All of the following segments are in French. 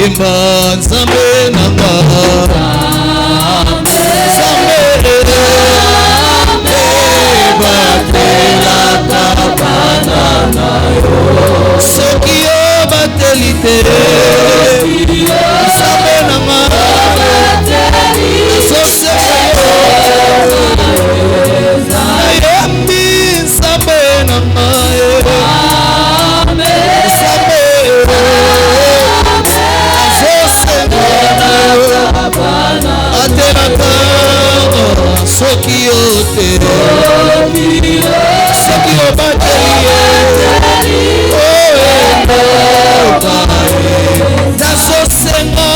Yemba Nzambe nanga Nzambe batela kabana na yo soki yo batelite Nzambe nanga sose nayembi Nzambe nanga atelaka soki yo te soki yo bateli nazosenga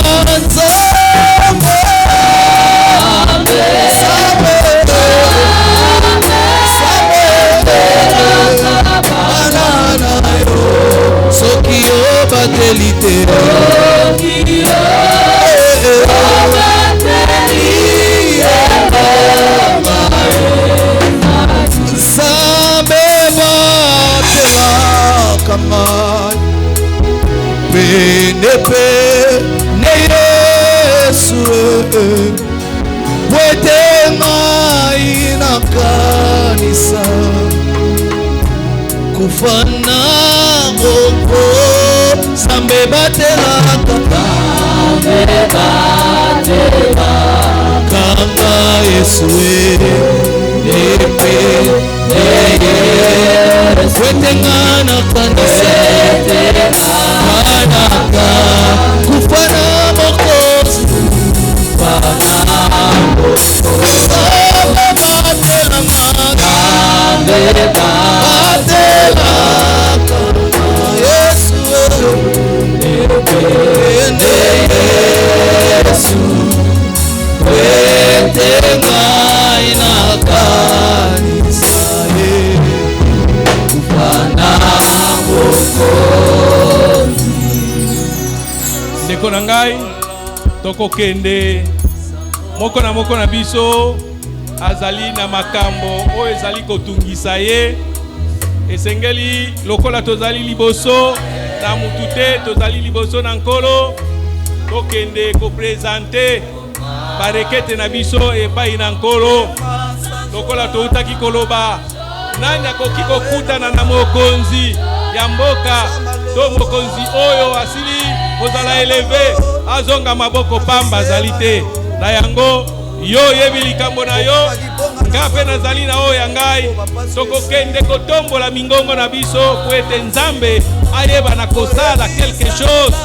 Nzambe soki yo bateli te Benepe ne Yesu Wetenga ina kanisa Kufana oko Sambe batela Kanga Yesu Nepe ne Yesu Wetenga na kanisa Manaka kufana mokozi batela Yesu Yesu wetenga inakanisa kufana mokozi ndeko na ngai toko kende moko na biso azali na makambo o ezali kotungisa ye esengeli lokola tozali liboso na mutute tozali liboso na nkolo tokende ko présenter barekete na biso epai na nkolo lokola toutaki koloba nani akoki kokutana na mokonzi ya mboka to mokonzi oyo asili kozala eleve azonga maboko pamba azali te na yango yo yebi likambo na yo ngape nazali na oyo ya ngai tokokende kotombola mingongo na biso po ete Nzambe ayeba na kosala quelque chose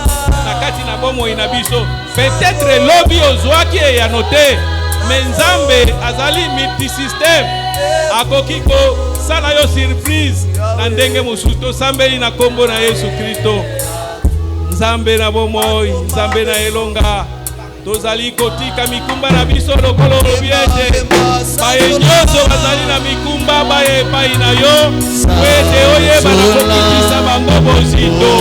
na kati na bomoi na biso peut-être lobi ozwaki eyano te mais Nzambe azali multisystème akoki kosala yo surprise na ndenge mosusu tosambeli na kombo na Yesu Kristo. Nzambe na bomoi Nzambe na elonga tozali kotika mikumba na biso lokolo lobiete baye nyonso bazali na mikumba baye epai na yo wete oyeba na kokitisa bango bozito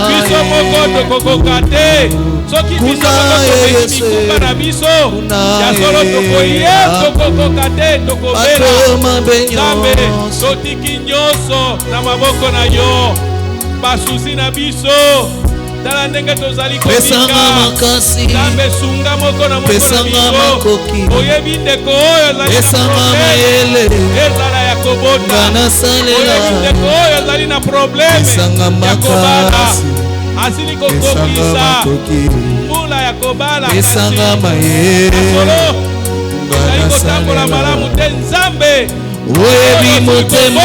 biso moko tokokoka te soki biso moko topesi mikumba na biso ya solo tokoye tokokoka te tokobela Nzambe totiki nyonso na maboko na yo basusi na biso Dala ndenge tozali komika Nzambe sunga moko na biso oyebi ndeko oyo azali na probleme ezala ya kobota oyebi ndeko oyo azali na probleme ya kobala asili kokokisa mbula ya kobala solo ezali kotambola malamu te Nzambe oyebi motema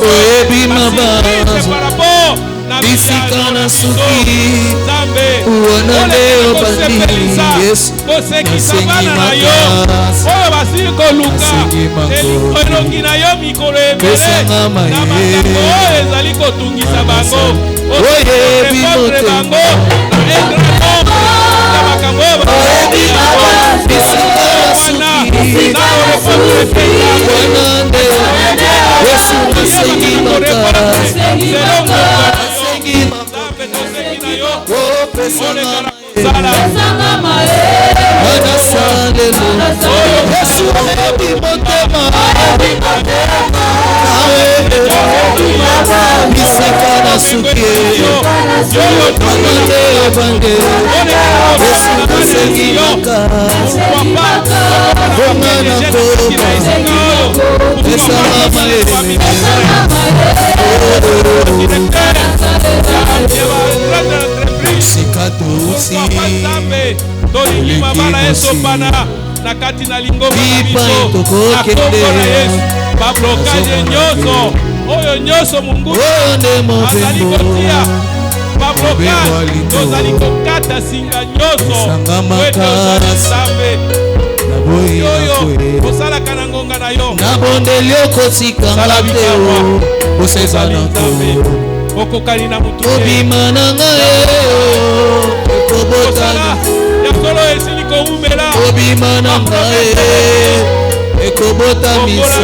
oyebi mabazo bisika na suki uonande obandili Yesu kosekisa na yo oyo basili koluka elongi na yo mikolo ebele na makambo oyo ezali kotungisa bango oyebi motema na engrano na makambo oyebi bisika na suki uonande Yesu nasengi makasi Yesu oyebi motema bisika na suki bande Yesu nasengi makasi Bongana koba Esanga maele Sikato usi Toliki mabala esopana na kati na lingomba na biso na kombo na Yesu bablokage nyonso oyo nyonso mungu azali kotia bablokage tozali kokata singa nyonso wete ozali Nzambe oyo osalaka na ngonga na yo nabondeli okotikanga te osezali Nzambe okokani na mutu obima na ngai ekobotana yakolo esili koumela obima na ngai ekobotamisa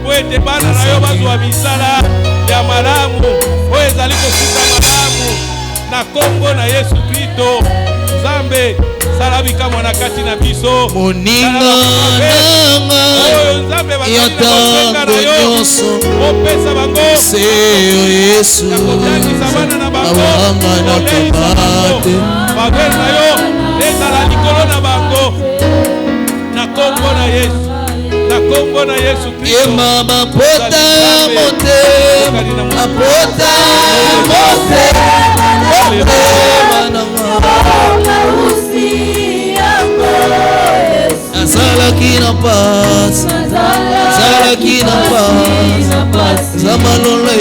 po ete bana na yo bazwa misala ya malamu oyo ezali kofuta malamu na kombo na Yesu Kristo Nzambe sala bikamwa na kati na biso moninga nanga yatango nyonso opesa bango seyo Yesu awanga na kabate babel na yo ezala likolo na bango na kombo na Yesu na kombo na Yesu Kristo yema mapota ya motema mapota ya motema nanga nazalaki na pasi nazalaki na pasi zamalole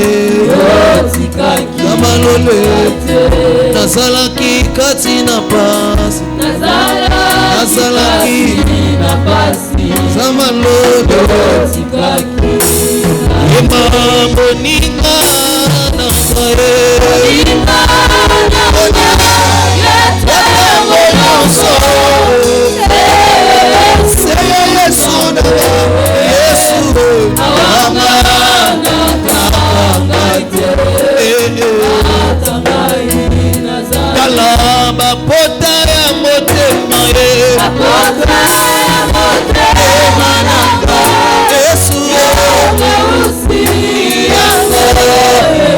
nazalaki kati na pasi nazalaki zamalole yema moninga na ngae yatango nyonso Yesu Kalamba pota ya motema Yesu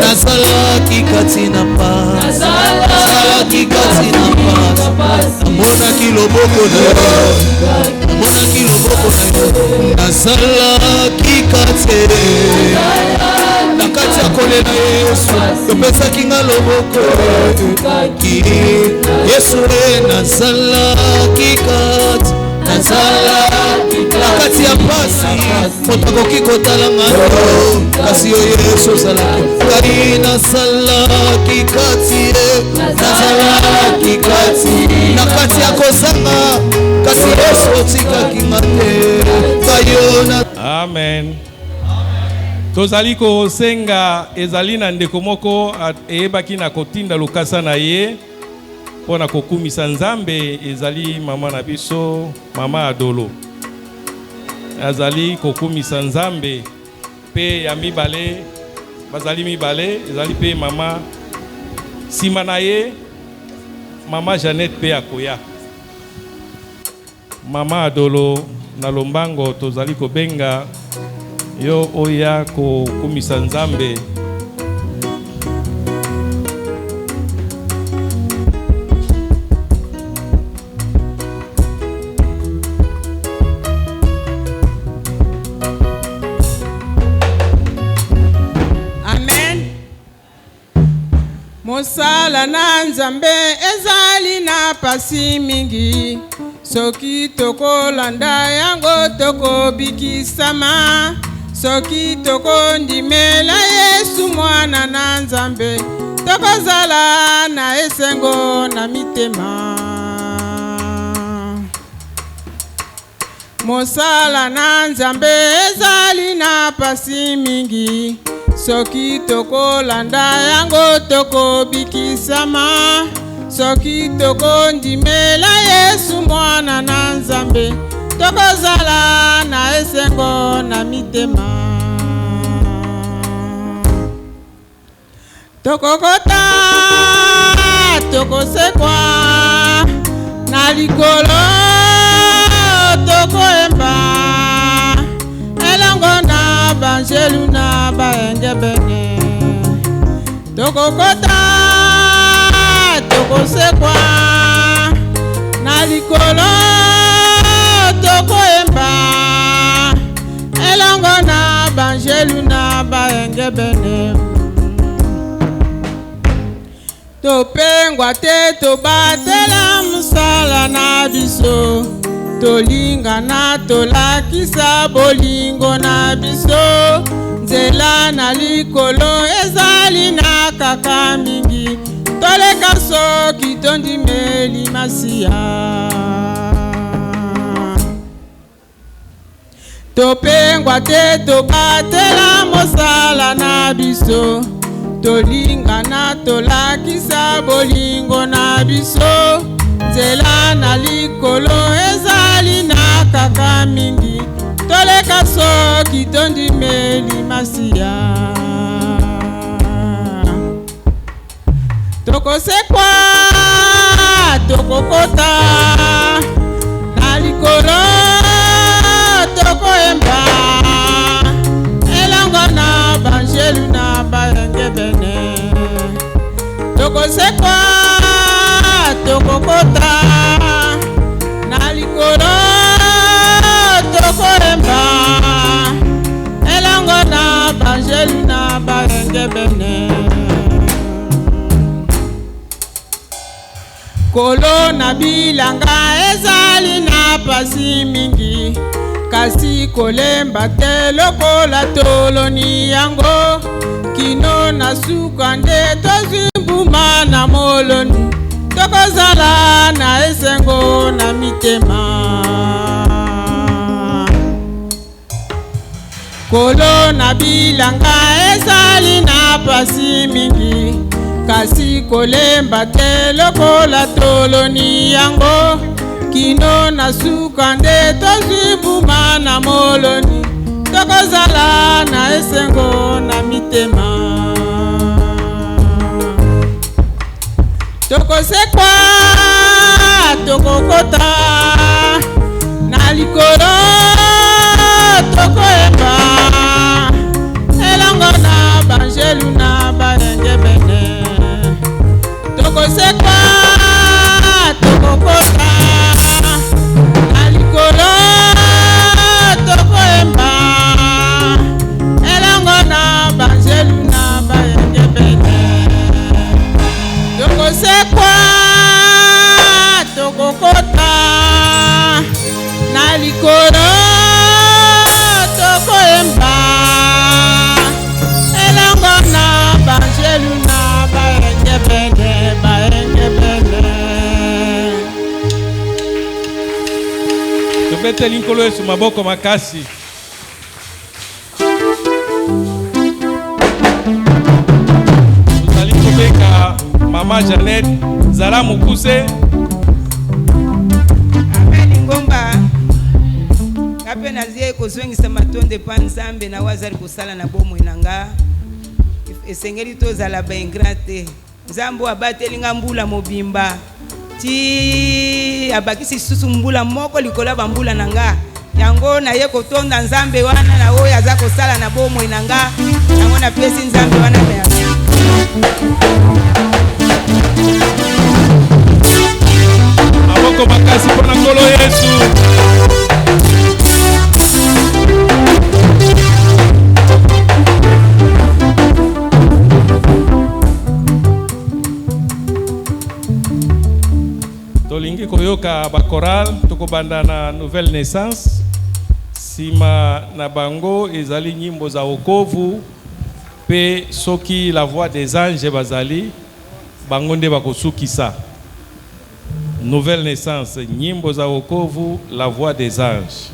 nazalaki kati na pasi nazalaki kati na pasi namonaki loboko na yo namonaki loboko na yo nazalaki kati na kati ya kolela Yesu opesaki nga loboko Yesu nazalaki kati na kati ya pasi moto akoki kotalanga yo kasi yo Yesu ozalaki kati nazalaki kati nazalaki kati na kati ya kozanga kasi Yesu otikaki nga te bayona. Amen. Tozali kosenga ezali na ndeko moko eyebaki na kotinda lukasa na ye pona kokumisa Nzambe ezali mama na biso mama Adolo azali kokumisa Nzambe pe ya mibale bazali mibale ezali pe mama sima na ye mama Jeannette pe akoya mama Adolo na lombango tozali kobenga yo oya kokumisa Nzambe mosala na Nzambe ezali na pasi mingi soki tokolanda yango tokobikisama soki tokondimela Yesu mwana na Nzambe tokozala na esengo na mitema mosala na Nzambe ezali na pasi mingi soki tokolanda yango tokobikisama soki tokondimela Yesu mwana na Nzambe tokozala na esengo na mitema tokokota tokosekwa na likolo tokoemba elongo na banjelu na baengebene tokokota tokosekwa na likolo tokoyemba elongo na banjelu na bayengebene topengwa te tobatela musala na biso tolingana tolakisa bolingo na biso nzela na likolo ezali na kaka mingi toleka soki tondimeli masiya topengwa te tobatela mosala na biso tolingana tolakisa bolingo na biso nzela na likolo ezali na kaka mingi toleka soki tondimeli masiya tokosekwa tokokota na likolo tokoyemba elongo na banjelu na bayengebene tokosekwa tokokota na likolo tokoyemba elongo na banjelu na bayengebene kolo na bilanga ezali na pasi mingi kasi kolemba te lokola toloni yango kino na suka nde tozwi mbuma na moloni tokozala na esengo na mitema kolo na bilanga ezali na pasi mingi kasi kolemba te lokola toloni yango kino na suka nde tozwi mbuma na moloni tokozala na esengo na mitema tokosekwa tokokota na likolo tokoyemba elongo na banjelu na bayengebene tokosekwa tokokota na likolo tokoyemba elongo na banjelu na bayengebene tokosekwa tokokota na likolo tokoyemba elongo na banjelu na bayengebene topeteli nkolo Yesu maboko makasi tozali kobeka mama Jeannette zala mokuse amen ngomba kape nazie kozongisa matonde pa nzambe na wazali kosala na bomoi na nga esengeli tozala baingra te nzambe abateli nga mbula mobimba ti abakisi susu mbula moko likola bambula na nga yango naye kotonda nzambe wana na oyo aza kosala na bomoi na nga yango napesi nzambe wana merci maboko makasi mpona nkolo Yesu tolingi koyoka bakoral tokobanda na nouvelle naissance sima na bango ezali nyimbo za wokovu pe soki la voix des anges bazali bango nde bakosukisa nouvelle naissance nyimbo za wokovu la voix des anges.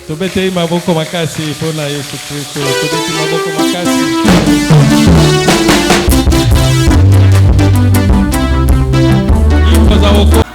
Tubete maboko makasi pona Yesu Kristo. Tubete maboko makasi. Imba woko.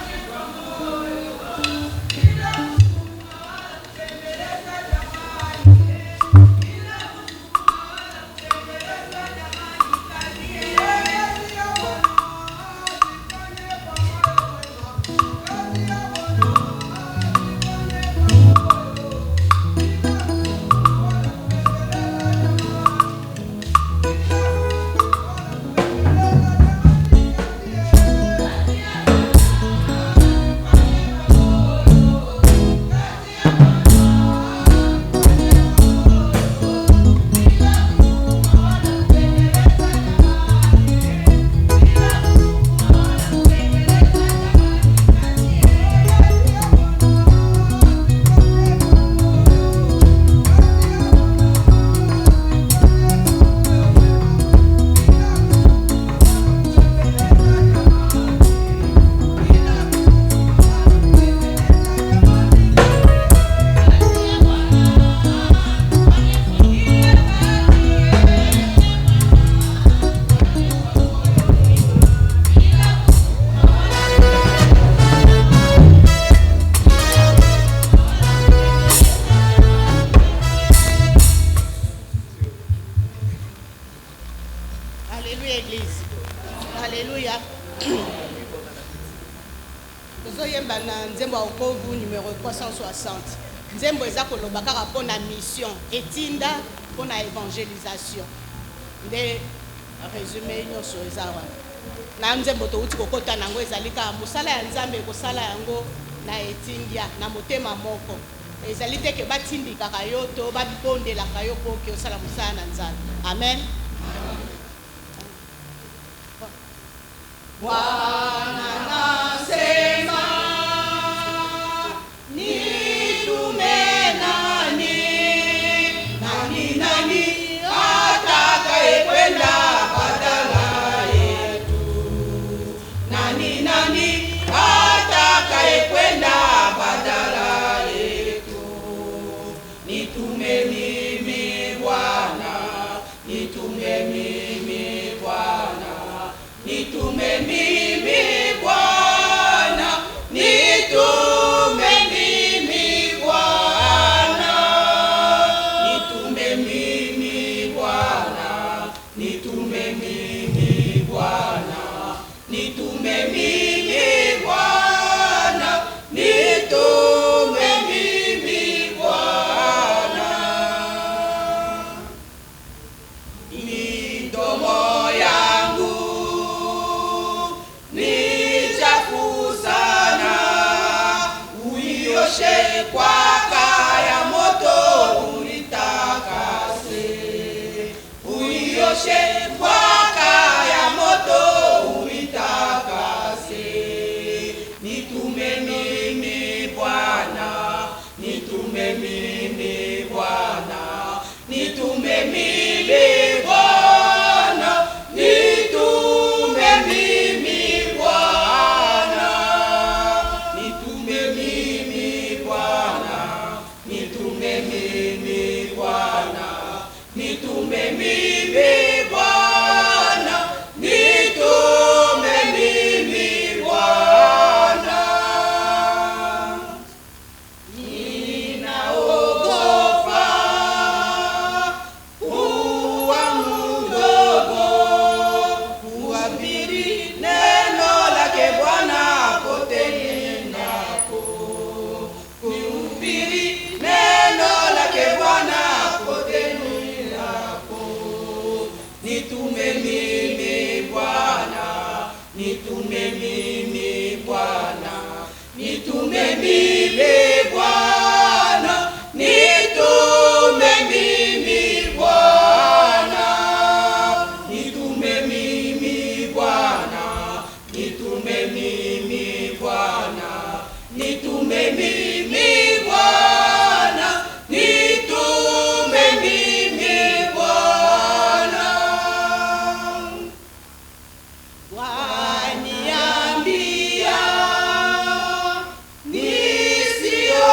Alléluia, Église. Alléluia. Nous avons nzembo ya okovu numéro 360. Nzembo eza koloba kaka pour la mission etinda pour la évangélisation. Nde résumé nyonso eza wana. Na nzembo to uti kokota nango ezali ka mosala ya nzambe kosala yango na etindia na motema moko. Ezali te ke batindika kayo to babondela kayo po ke osala mosala na nzambe. Amen. Bwana nasema nitume nani atakayekwenda badala yetu, nani atakayekwenda badala yetu, nitume mimi Bwana, nitume mimi Bwana, nitume mimi Bwana, nitume mimi Bwana, nitume mimi Bwana, nitume mimi Bwana, nitume mimi Bwana, nitume mimi Bwana. Midomo yangu kwa kaya moto unitakase, uioshe kwa kaya moto unitakase, nitume mimi Bwana, nitume mimi Bwana, nitume mimi Bwana, nitume mimi Bwana, nitume mimi Bwana, nitume mimi Bwana, nitume mimi Bwana, nitume mimi Bwana. Ninaogopa kuwa mdogo, kuhubiri neno lake Bwana pote niendako, kuhubiri neno lake Bwana pote niendako, nitume mimi Bwana, nitume mimi Bwana, nitume mimi Bwana, nitume mimi Bwana, nitume mimi Bwana, nitume mimi Bwana, nitume mimi Bwana, nitume mimi Bwana. Waniambia nisiogope,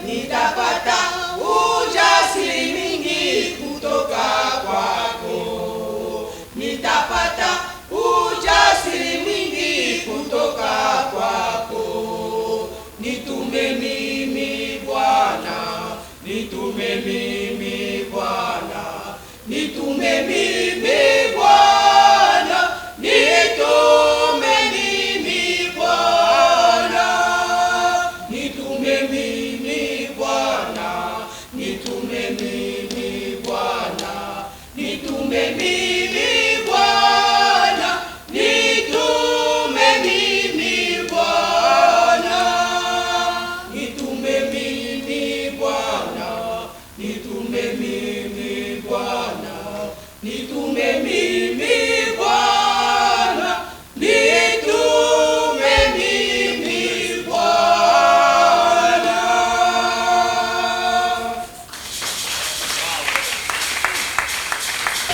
nitapata ujasiri mingi kutoka kwako, nitapata ujasiri mingi kutoka kwako, nitume mimi Bwana, nitume mimi Bwana, nitume mimi Bwana, nitume mimi Bwana, nitume mimi Bwana, nitume mimi Bwana, nitume mimi Bwana, nitume mimi Bwana, nitume mimi Bwana, nitume mimi Bwana, nitume mimi Bwana, nitume mimi Bwana.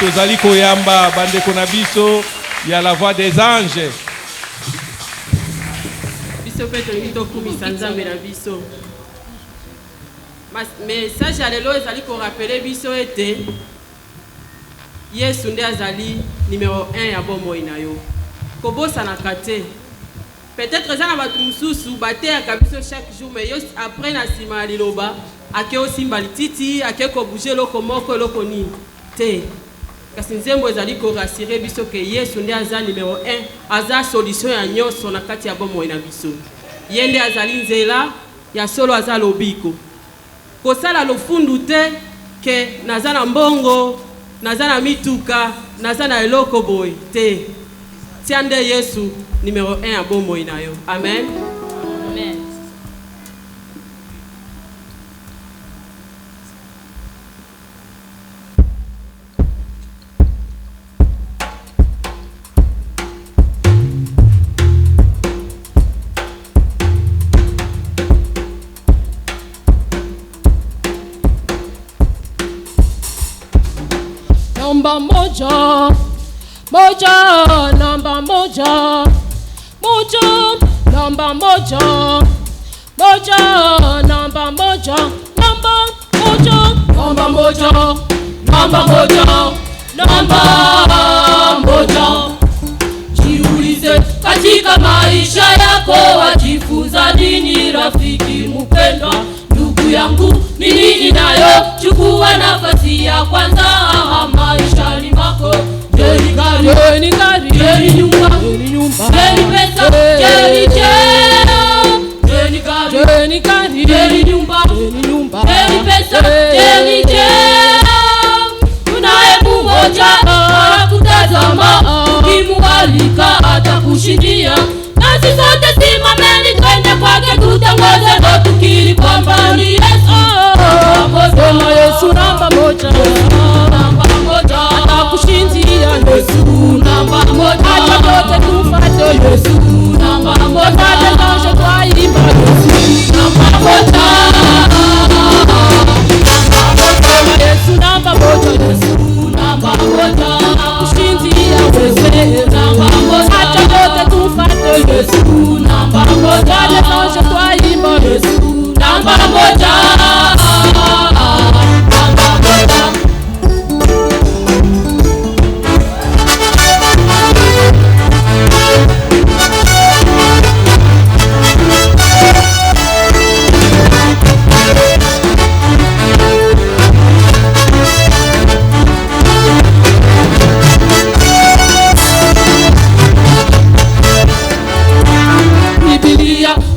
Tozali koyamba bandeko na biso ya la voix des anges. Biso pe tolingi tokumisa nzambe na biso. Message ya lelo ezali korapele biso ete Yesu nde azali numéro 1 ya bomoi na yo. Kobosanaka te. Peut-être eza na bato mosusu bateyaka biso chaque jour, mais yo après na nsima ya liloba ake osimba lititi ake kobouge eloko moko eloko nini te. kasi nzembo ezali ko rassurer biso ke Yesu nde aza numéro 1 aza solution ya nyonso na kati ya bomoi na biso ye nde azali nzela ya solo aza lobiko kosala lofundu te ke naza na mbongo naza na mituka naza na eloko boy te tia nde Yesu numéro 1 ya bomoi na yo amen amen. Number mojo, mojo, number mojo, mojo, number mojo, mojo, number mojo, number mojo, number mojo, number mojo, number mojo. Jiulize katika maisha yako wajifunza nini rafiki mpendwa? Ndugu yangu ni nini nayo chukua nafasi ya kwanza maisha ni mako. Jeni gari, jeni gari, jeni nyumba, jeni nyumba, jeni pesa, jeni cheo. Jeni gari, jeni gari, jeni nyumba, jeni nyumba, jeni pesa, jeni cheo. Tunaye mmoja anakutazama, ukimualika atakushindia. Nasi sote simameni twende kwake tutangoze ndo tukiri kwamba ni Yesu. Sema Yesu namba moja, namba moja, atakushindia Yesu namba moja. Acha yote tufate Yesu namba moja. Tufate nanje twaimba Yesu namba moja. Sema Yesu namba moja, Yesu namba moja, atakushindia Yesu namba moja. Acha yote tufate Yesu namba moja. Tufate nanje twaimba Yesu namba moja.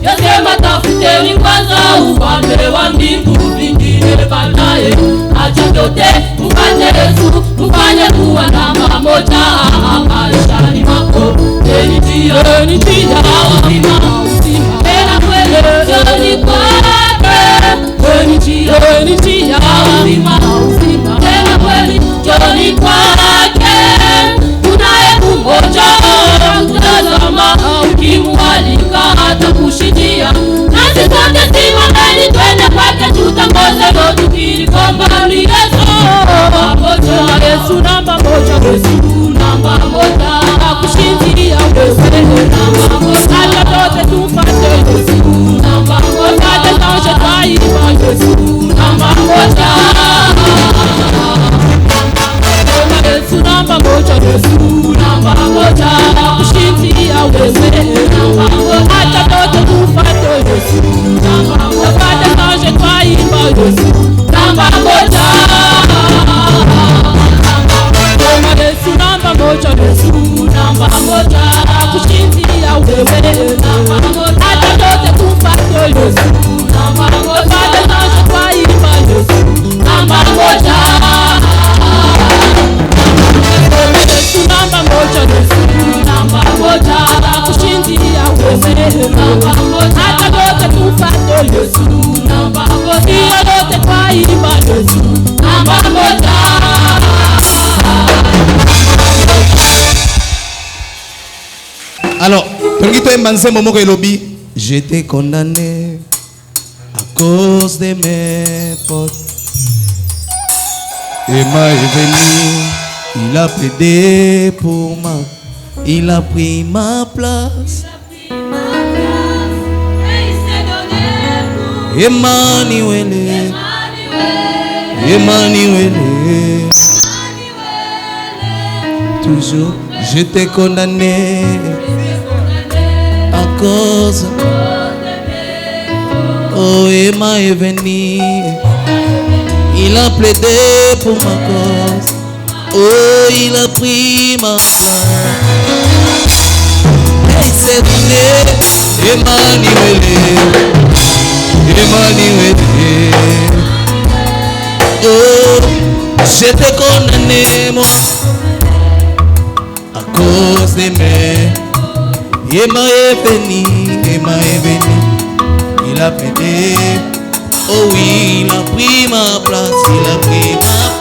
Yasema tafuteni kwanza ufalme wa mbingu, vingine baadaye. Acha yote mfanye Yesu, mfanye kuwa namba moja maishani mwako. Jeni njia, jeni njia, uzima, uzima, tena kweli, jeni kwake. Jeni njia, jeni njia, uzima, uzima, tena kweli, jeni kwake. Kunaye mmoja anakutazama, ukimualika atakushindia. Nasi sote simameni twende kwake tutangoze ndo tukiri kwamba ni Yesu namba moja. Yesu namba moja, Yesu namba moja, atakushindia Yesu namba moja. Acha yote tufate Yesu namba moja. Tufate nanje twaimba Yesu namba moja. Sema Yesu namba moja, Yesu namba moja, atakushindia Yesu namba moja. Acha yote tufate Yesu namba moja. Tufate nanje twaimba Yesu namba moja. Sema Yesu namba moja, Yesu namba moja, atakushindia Yesu namba moja. Acha yote tufate Yesu namba moja. Tufate nanje twaimba Yesu namba moja. Yesu namba moja, Yesu namba moja, atakushindia Yesu namba moja. Acha yote tufate Yesu namba moja. Yote twaimba Yesu namba moja. Alors, Tongito Mbanzembo moko elobi, j'étais condamné à cause de mes fautes. Emma est venu, il a plaidé pour moi, il a pris ma place. Emmanuel, Emmanuel, toujours j'étais condamné à cause. Oh, Emma est venu, il a plaidé pour ma cause. Oh, il a pris ma place. Et il s'est donné, Emmanuel, Emmanuel. Oh, j'étais condamné, moi, à cause de mes. Emma est venu, il a pédé. Oh oui, il a pris ma place, il a pris ma place.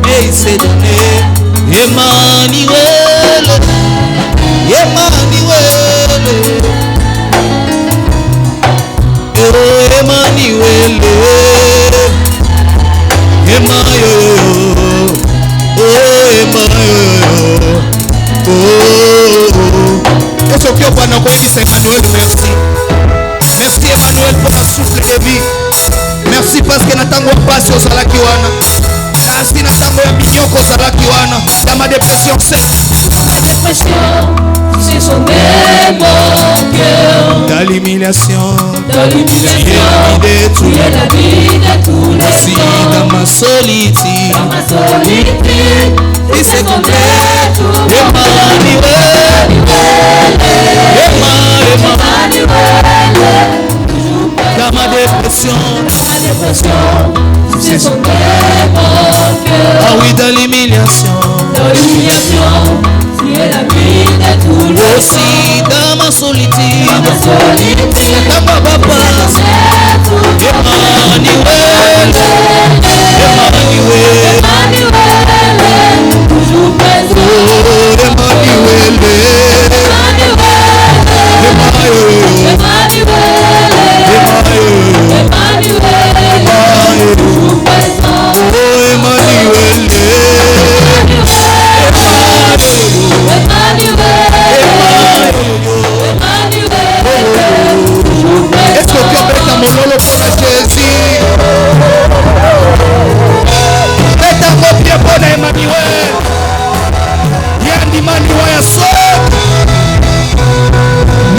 Et il s'est donné, Emmanuel, Emmanuel. Oh Emmanuel, Emmanuel, oh Emmanuel, oh. Est-ce que vous avez dit Emmanuel, merci. Merci Emmanuel pour la souffle de vie. Merci parce que natango passe au salakiwana. Kasi natango ya minyoko salakiwana. Dans ma dépression c'est. Ma dépression, c'est sauvé mon cœur. Dans l'humiliation, tu es la vie de tous les aussi jours. dans ma solitude, il s'est donné tout. Emmanuel, dans ma dépression, c'est sauvé mon cœur. ah oui, dans l'humiliation, tu es la vie de tous les jours. aussi dans ma solitude, dans ma papa, Emmanuel, toujours présent. oh Emmanuel, est-ce que tu as fait mon lolo pour la Jésus? Faites un mot bien bon à Emmanuel. Yann Emmanuel saute.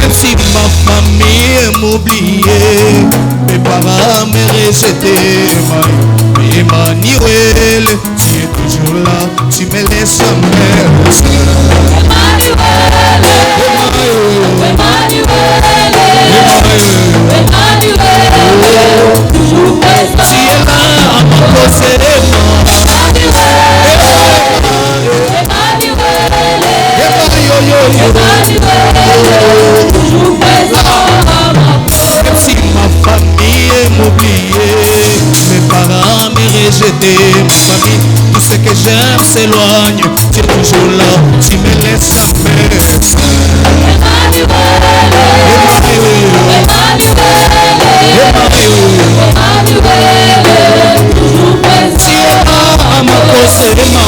Même si ma famille m'oubliait, mes parents me rejetaient, Emmanuel, tu es toujours là, tu me laisses jamais. Toujours présent. Tu es là à ma cause de moi. Toujours présent. Même si ma famille m'oubliait, mes parents me rejetaient, ma famille, tout ce que j'aime s'éloigne, tu es toujours là, tu me laisses jamais. Toujours présent. Tu es là à ma cause de ma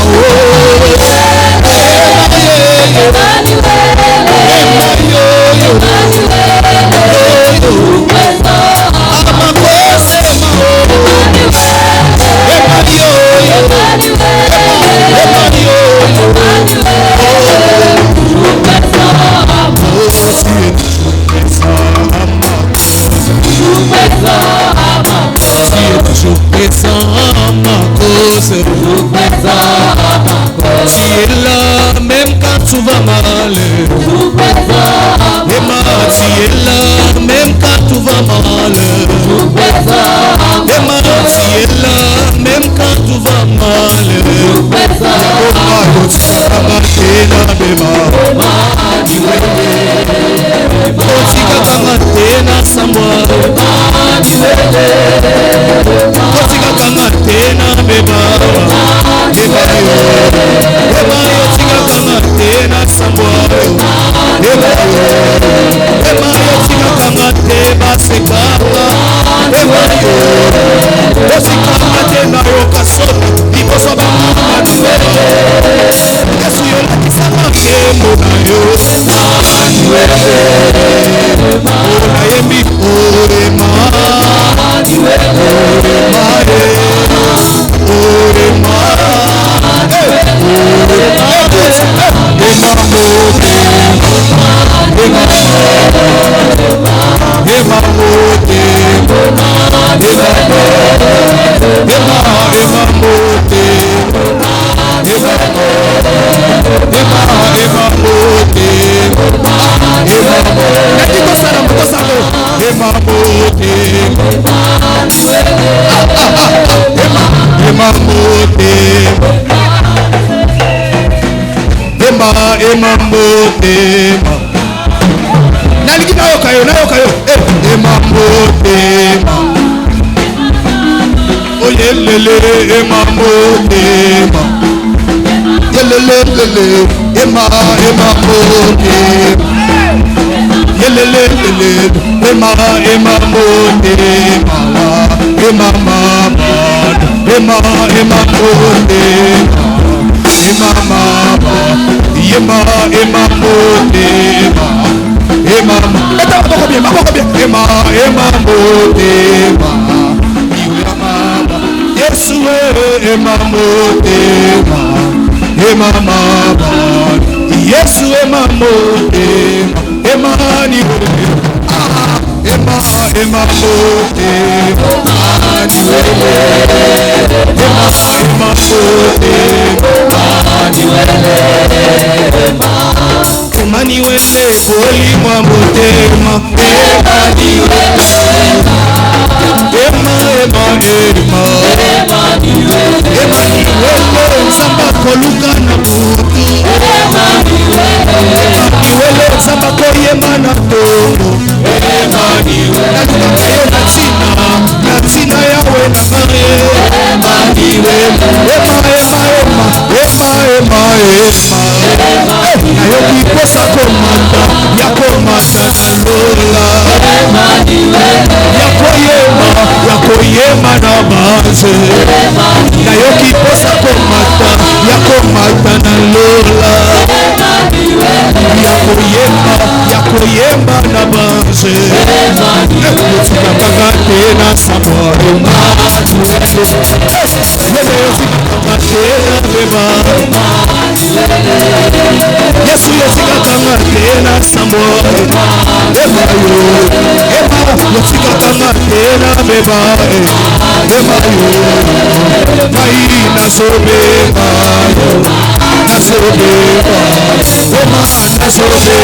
toujours présent à ma cause. Tu es là même quand tout va mal. Emma, tu es là même quand tout va mal. Emma, tu es là même quand tout va mal. Emma, motema oyelele ema motema yelelele ema motema yelelele ema motema ema mama ema motema ema mama ema motema ema maboko bien ema motema iwe mama Yesu ema motema ema mama Yesu ema motema ema ni ema motema ni wewe ema motema ni wewe Emmanuel poli mwa motema Emmanuel nzamba koluka na butu Emmanuel nzamba koyemba na tongo nalukaka ye na ntina yawe na mare nayoki posa komata ya komata na lola ya koyema na banze nayoki posa komata ya komata na lola ya koyema na banze yotikakanga te na samorema yotikakanga te na beba Yesu yotikakanga te na samorema ema yotikakanga te na beba ema mai nasobeba nasobeba ema nasobeba nasobeba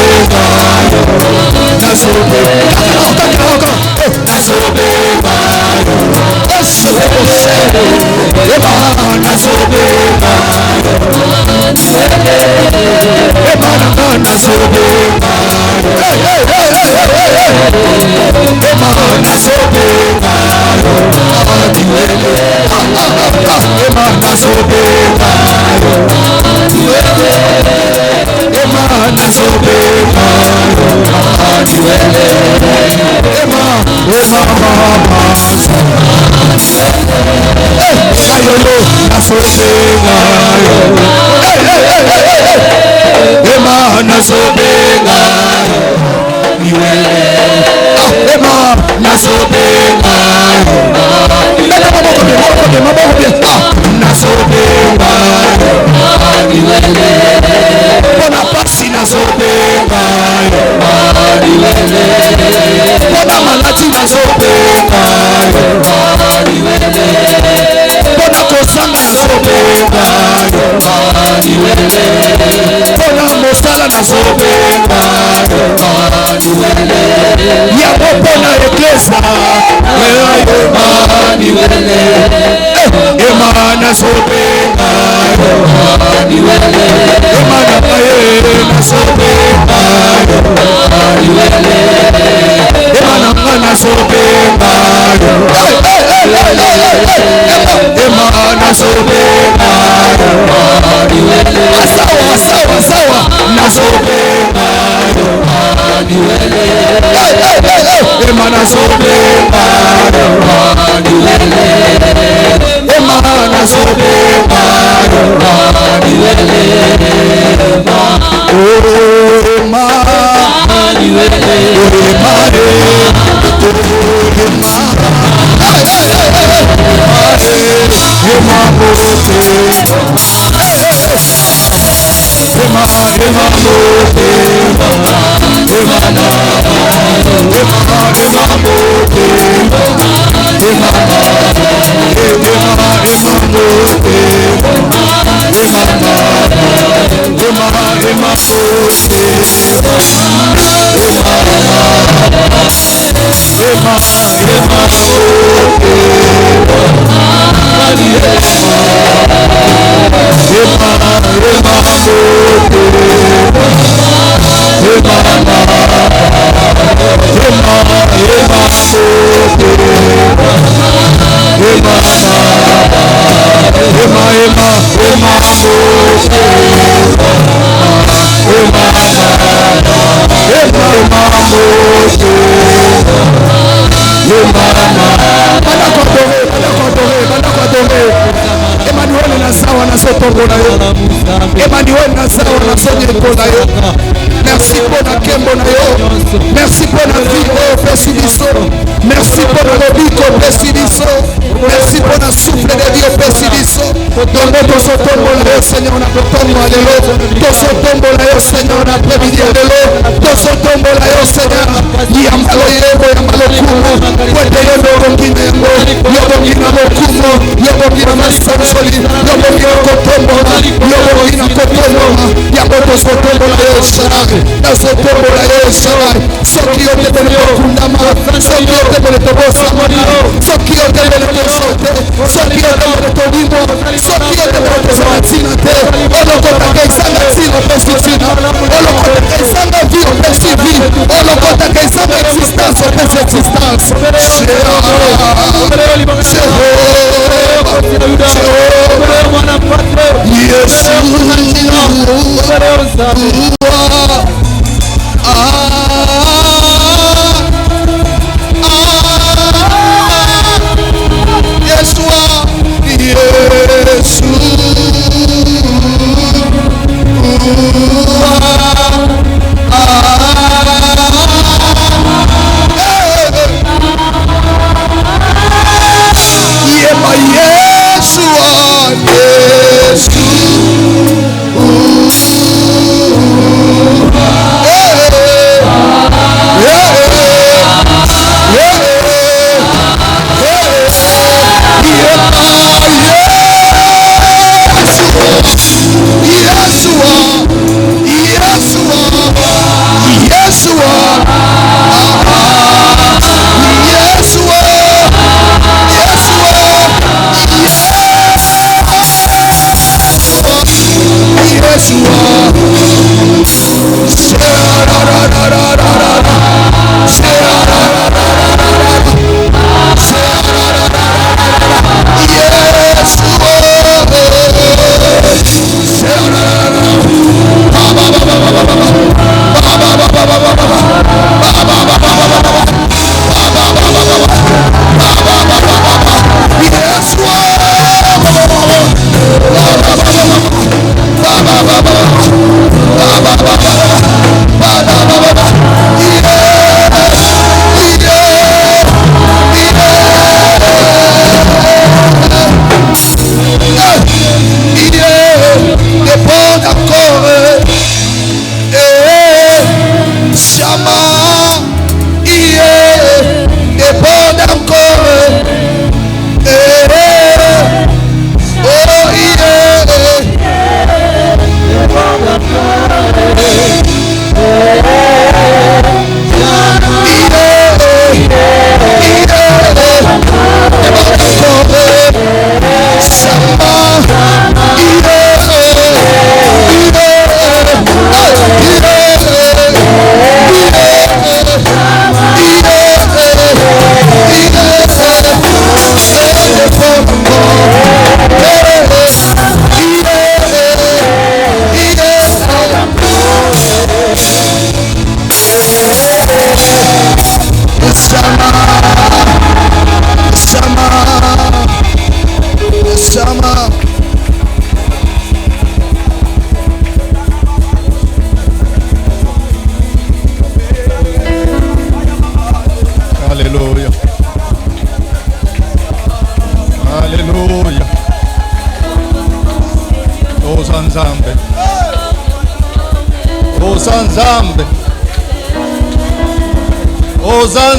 Ema ntongo na yo. Emmanuel Nazaire nasoni mpona yo. Merci pour la kembo na yo. Merci pour la vie au Pesidiso. Merci pour le lobiko Pesidiso. Merci pour la souffle de Dieu Pesidiso. Dans notre sotombo la yo Seigneur na kotombo alelo. Dans sotombo la yo Seigneur na premidi alelo. Dans sotombo la yo Seigneur. Yambalo yebo yambalo kumo. Kwete yo ndorongina yango. Yobongina mokumo. Yobongina masanjoli. Yobongina kotombo. Yobongina kotombo. Yaboto sotombo la yo Seigneur. Dans sotombo la yo Seigneur. Soki yo tebele kundama. Soki yo tebele tobosama. Soki yo tebele tosote. Soki yo tebele tobimo. Soki yo tebele tosomatina te. Olokota kaisanga tino pesifina. Olokota kaisanga vi o pesivi. Olokota kaisanga existence o pesexistence.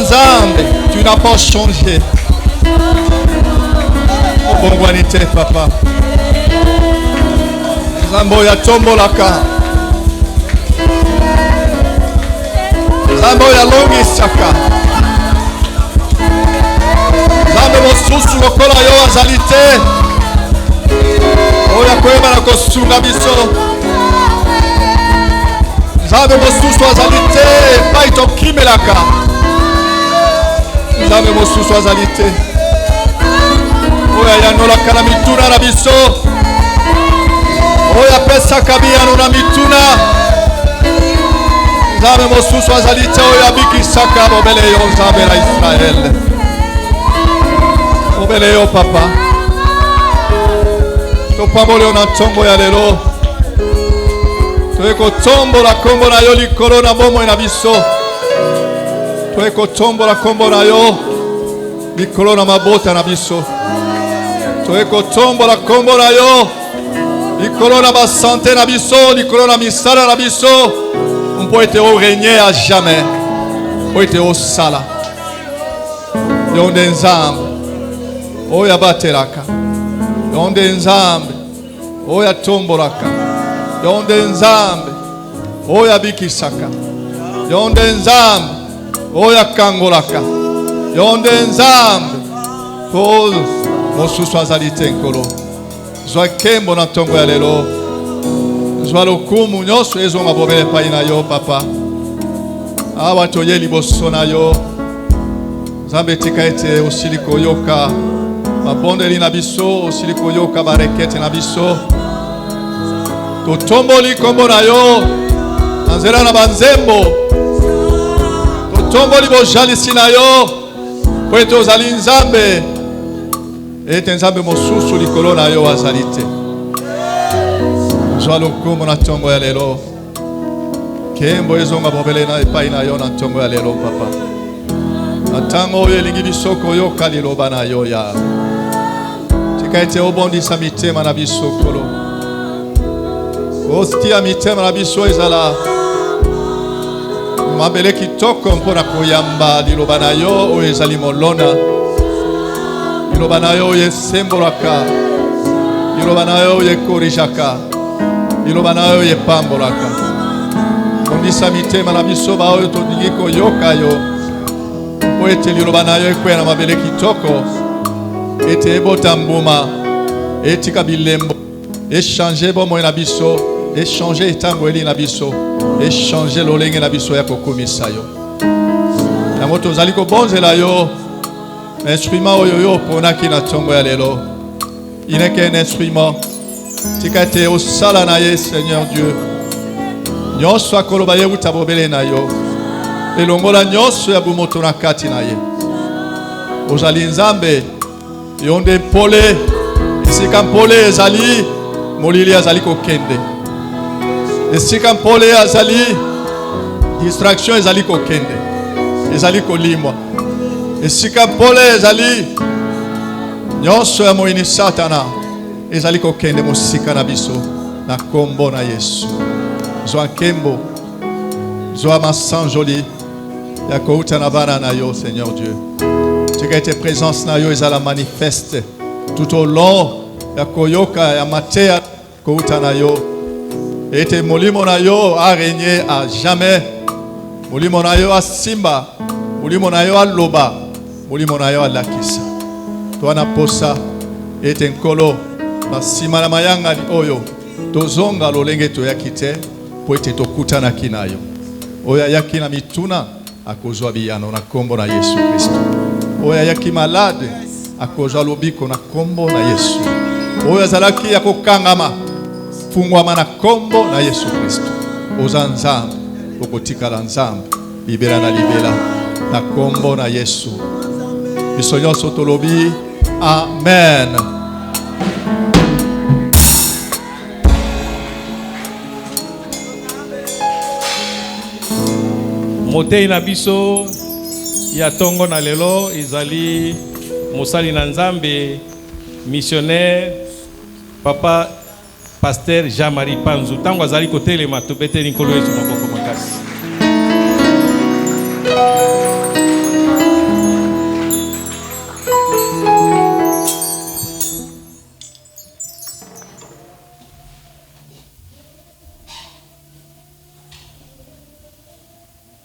Nzambe, tu n'as pas changé. Obongwanite papa. Nzambo ya tombolaka. Nzambo ya longisaka. Nzambe mosusu lokola yo azali te. Oya koyeba na kosunga biso. Nzambe mosusu azali te epai tokimelaka. Nzambe mosusu azali te oyo ayanolaka na mituna na biso oyo apesaka biyano na mituna. Nzambe mosusu azali te oyo abikisaka. Mobele yo Nzambe na Israele, mobele yo papa. topambole na ntongo ya lelo toyekotombola kombo na yo likolo na bomoi na biso toyekotombola kombo na yo likolo na mabota na biso toyekotombola kombo na yo likolo na basante na biso likolo na misala na biso mpo ete orégner à jamais mpo ete osala yo nde nzambe oyo abatelaka yo nde nzambe oyo atombolaka yo nde nzambe oyo abikisaka yo nde nzambe oyo akangolaka yo nde nzambe po mosusu azali te nkolo zwa nkembo na ntongo ya lelo zwa lokumu nyonso ezonga bobele epai na yo papa awa toye liboso na yo nzambe tika ete osili koyoka mabondeli na biso osili koyoka barekete na biso totomboli kombo na yo na nzela na banzembo totomboli bojalisi na yo po ete ozali nzambe ete nzambe mosusu likolo na yo azali te zwa lokumu na ntongo ya lelo nkembo ezonga bobele na epai na yo na ntongo ya lelo papa na ntango oyo elingi biso koyoka liloba na yo ya tika ete obondisa mitema na biso kolo otia mitema na biso ezala mabele kitoko mpona koyamba liloba na yo oyo ezali molona liloba na yo oyo esembolaka liloba na yo oyo ekorijaka liloba na yo oyo epambolaka bondisa mitema na biso baoyo tolingi koyoka yo mpo ete liloba na yo ekwea na mabele kitoko ete ebota mbuma etika bilembo echange bomoi na biso echange etango eli na biso echange lolenge na biso ya kokumisa yo yango tozali kobonzela yo instrument oyo yo oponaki na ntongo ya lelo ineke un instrument tika ete osala na ye Seigneur Dieu nyonso akoloba ye wuta bobele na yo elongola nyonso ya bumoto na kati na ye ozali nzambe yo nde mpole esika mpole ezali molili azali kokende esika mpole azali distraction ezali kokende ezali kolimwa esika mpole ezali nyonso ya moyini satana ezali kokende mosika na biso na kombo na Yesu zwa nkembo zwa masanjoli ya kouta na bana na yo Seigneur Dieu tika ete présence na yo ezala manifeste tout au long ya koyoka ya mateya kouta na yo ete molimo na yo a régné à jamais molimo na yo asimba molimo na yo aloba molimo na yo alakisa twana posa ete nkolo basima na mayanga ni oyo tozonga lolenge toyaki te po ete tokutanaki na yo oyo ayaki na mituna akozwa biyano na kombo na Yesu Kristo oyo ayaki malade akozwa lobiko na kombo na Yesu oyo azalaki ya kokangama fungwama na kombo na Yesu Kristo oza nzambe okotikala nzambe libela na libela na kombo na Yesu biso nyonso tolobi amen. Motei na biso ya tongo na lelo ezali mosali na nzambe missionnaire papa pasteur Jean-Marie Panzu tango azali kotelema tobeteli nkolo yesu maboko makasi.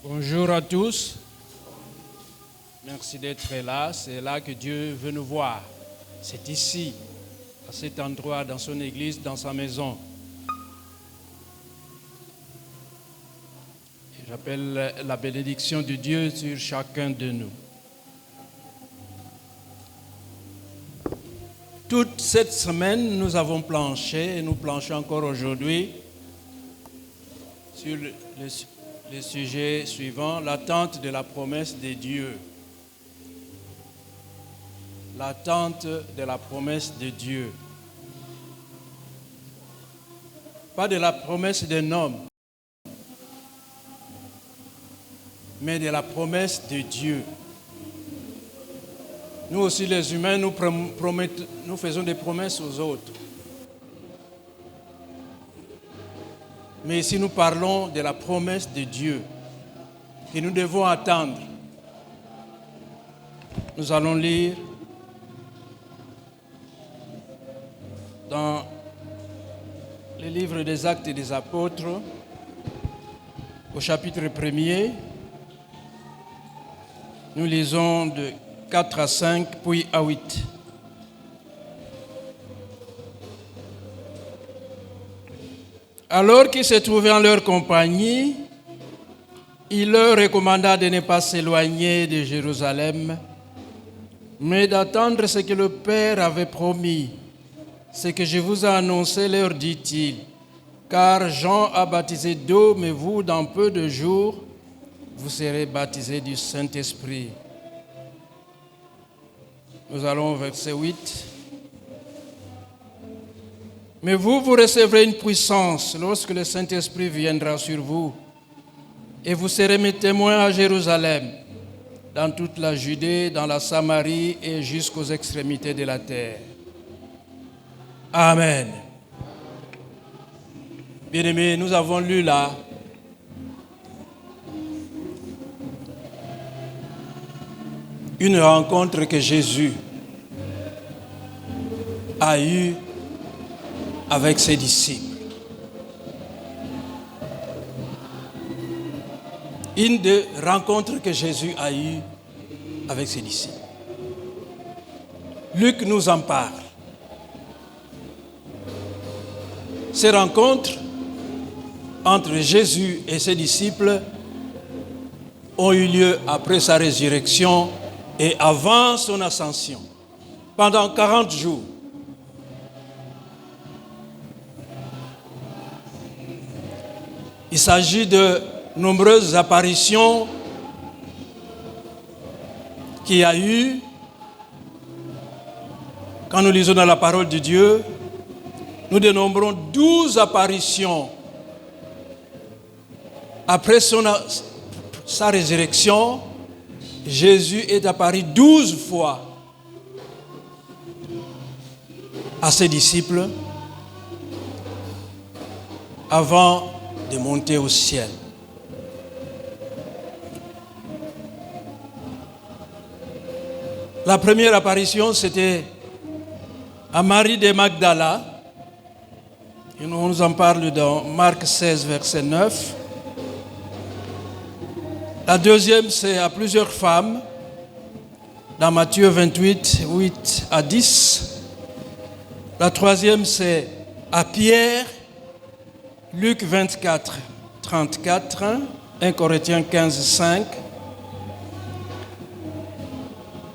Bonjour à tous. Merci d'être là. C'est là que Dieu veut nous voir. C'est ici, à cet endroit, dans son église, dans sa maison. J'appelle la bénédiction de Dieu sur chacun de nous. Toute cette semaine, nous avons planché et nous planchons encore aujourd'hui sur le sujet suivant, l'attente de la promesse de Dieu. L'attente de la promesse de Dieu. pas de la promesse d'un homme, mais de la promesse de Dieu. Nous aussi les humains, nous faisons des promesses aux autres. Mais ici nous parlons de la promesse de Dieu que nous devons attendre. Nous allons lire dans le livre des Actes des Apôtres, au chapitre 1er, nous lisons de 4 à 5, puis à 8. Alors qu'ils se trouvaient en leur compagnie, il leur recommanda de ne pas s'éloigner de Jérusalem, mais d'attendre ce que le Père avait promis. Ce que je vous ai annoncé, leur dit-il, car Jean a baptisé d'eau, mais vous, dans peu de jours, vous serez baptisés du Saint-Esprit. Nous allons au verset 8. Mais vous recevrez une puissance lorsque le Saint-Esprit viendra sur vous, et vous serez mes témoins à Jérusalem, dans toute la Judée, dans la Samarie et jusqu'aux extrémités de la terre. Amen. Bien-aimés, nous avons lu là une rencontre que Jésus a eue avec ses disciples. Une des rencontres que Jésus a eues avec ses disciples. Luc nous en parle. Ces rencontres entre Jésus et ses disciples ont eu lieu après sa résurrection et avant son ascension, pendant 40 jours. Il s'agit de nombreuses apparitions qu'il y a eu. Quand nous lisons dans la parole de Dieu, nous dénombrons 12 apparitions après sa résurrection. Jésus est apparu 12 fois à ses disciples avant de monter au ciel. La première apparition, c'était à Marie de Magdala. Et on nous en parle dans Marc 16, verset 9. La deuxième, c'est à plusieurs femmes, dans Matthieu 28, 8 à 10. La troisième, c'est à Pierre, Luc 24, 34, 1 Corinthiens 15, 5.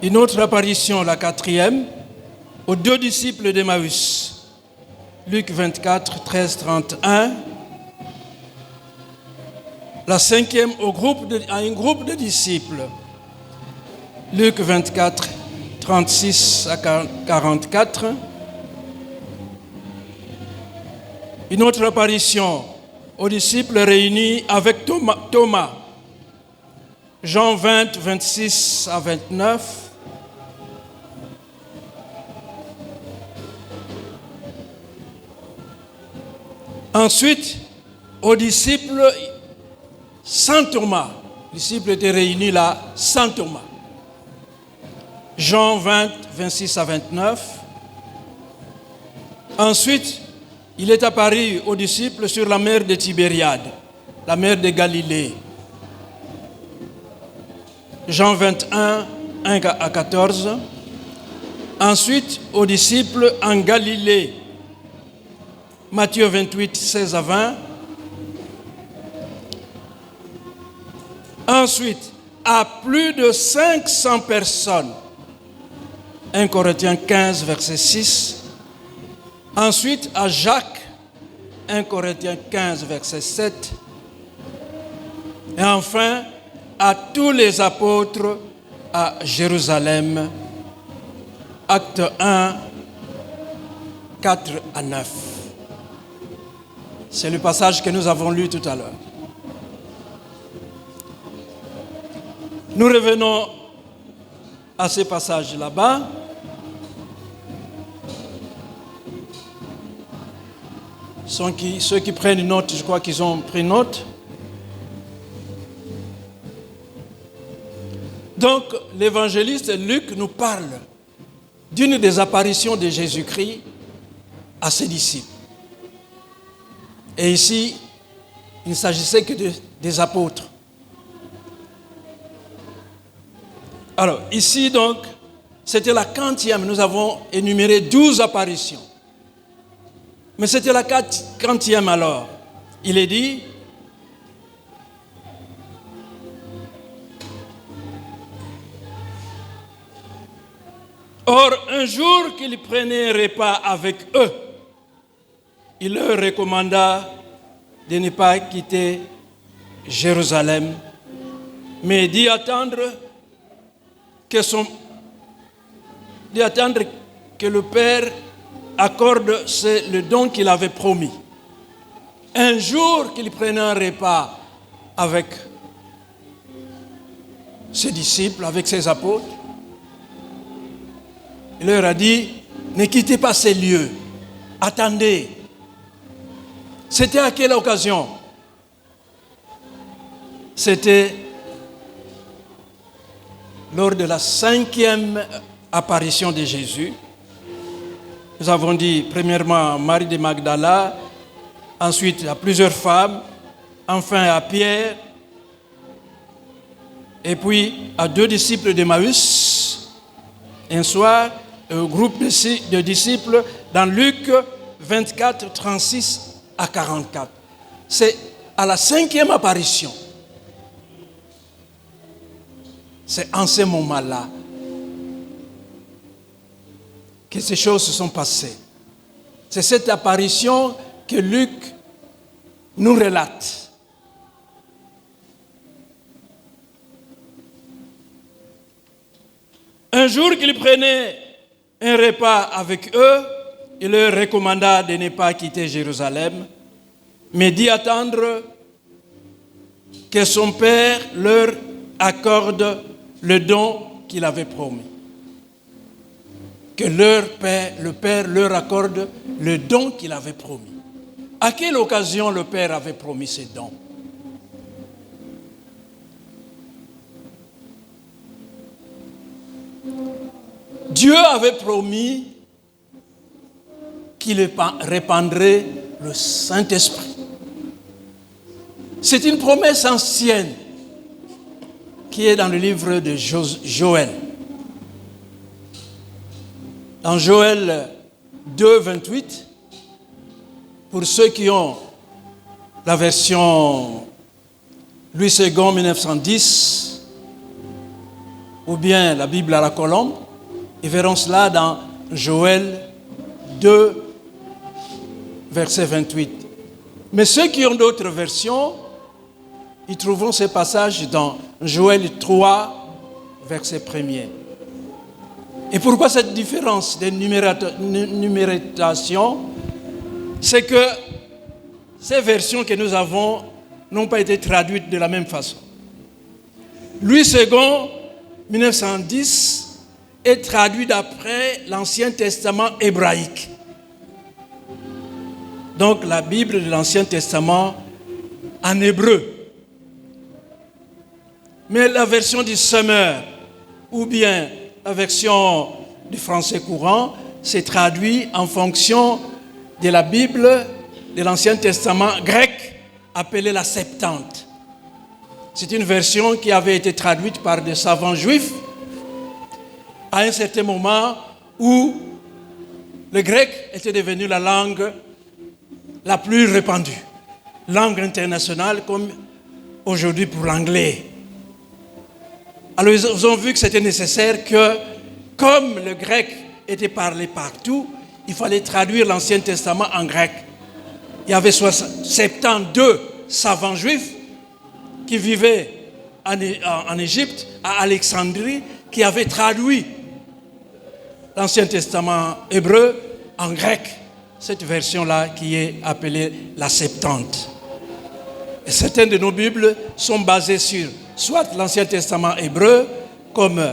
Une autre apparition, la quatrième, aux deux disciples d'Emmaüs, Luc 24, 13, 31. La cinquième à un groupe de disciples, Luc 24, 36 à 44. Une autre apparition aux disciples réunis avec Thomas, Jean 20, 26 à 29. Ensuite, aux disciples sans Thomas. Les disciples étaient réunis là sans Thomas. Jean 20, 26 à 29. Ensuite, il est apparu aux disciples sur la mer de Tibériade, la mer de Galilée. Jean 21, 1 à 14. Ensuite, aux disciples en Galilée, Matthieu 28, 16 à 20. Ensuite, à plus de 500 personnes, 1 Corinthiens 15, verset 6. Ensuite, à Jacques, 1 Corinthiens 15, verset 7. Et enfin, à tous les apôtres à Jérusalem, Acte 1, 4 à 9. C'est le passage que nous avons lu tout à l'heure. Nous revenons à ce passage là-bas. Ceux qui prennent note, je crois qu'ils ont pris note. Donc, l'évangéliste Luc nous parle d'une des apparitions de Jésus-Christ à ses disciples. Et ici, il ne s'agissait que des apôtres. Alors, ici donc, c'était la 40e. Nous avons énuméré 12 apparitions. Mais c'était la 40e alors. Il est dit, or, un jour qu'il prenait un repas avec eux, il leur recommanda de ne pas quitter Jérusalem, mais d'y attendre que le Père accorde le don qu'il avait promis. Un jour qu'il prenait un repas avec ses disciples, avec ses apôtres, il leur a dit, ne quittez pas ces lieux, attendez. C'était à quelle occasion? C'était lors de la 5e apparition de Jésus. Nous avons dit premièrement à Marie de Magdala, ensuite à plusieurs femmes, enfin à Pierre, et puis à 2 disciples d'Emmaüs, un soir, un groupe de disciples dans Luc 24, 36 à 44. C'est à la 5e apparition. C'est en ce moment-là que ces choses se sont passées. C'est cette apparition que Luc nous relate. Un jour qu'il prenait un repas avec eux, il leur recommanda de ne pas quitter Jérusalem, mais d'y attendre que son Père leur accorde le don qu'il avait promis. Que le Père leur accorde le don qu'il avait promis. À quelle occasion le Père avait promis ce don? Dieu avait promis qu'il répandrait le Saint-Esprit. C'est une promesse ancienne qui est dans le livre de Joël. Dans Joël 2, 28, pour ceux qui ont la version Louis II 1910 ou bien la Bible à la colombe, ils verront cela dans Joël 2, verset 28. Mais ceux qui ont d'autres versions, ils trouveront ces passages dans Joël 3, verset 1er. Et pourquoi cette différence de numération? C'est que ces versions que nous avons n'ont pas été traduites de la même façon. Louis II, 1910, est traduit d'après l'Ancien Testament hébraïque. Donc la Bible de l'Ancien Testament en hébreu. Mais la version du Semeur ou bien la version du français courant, c'est traduit en fonction de la Bible de l'Ancien Testament grec, appelée la Septante. C'est une version qui avait été traduite par des savants juifs à un certain moment où le grec était devenu la langue la plus répandue, langue internationale comme aujourd'hui pour l'anglais. Alors ils ont vu que c'était nécessaire que, comme le grec était parlé partout, il fallait traduire l'Ancien Testament en grec. Il y avait 72 savants juifs qui vivaient en Égypte, à Alexandrie, qui avaient traduit l'Ancien Testament hébreu en grec. cette version-là qui est appelée la Septante. Et certaines de nos Bibles sont basées sur soit l'Ancien Testament hébreu, comme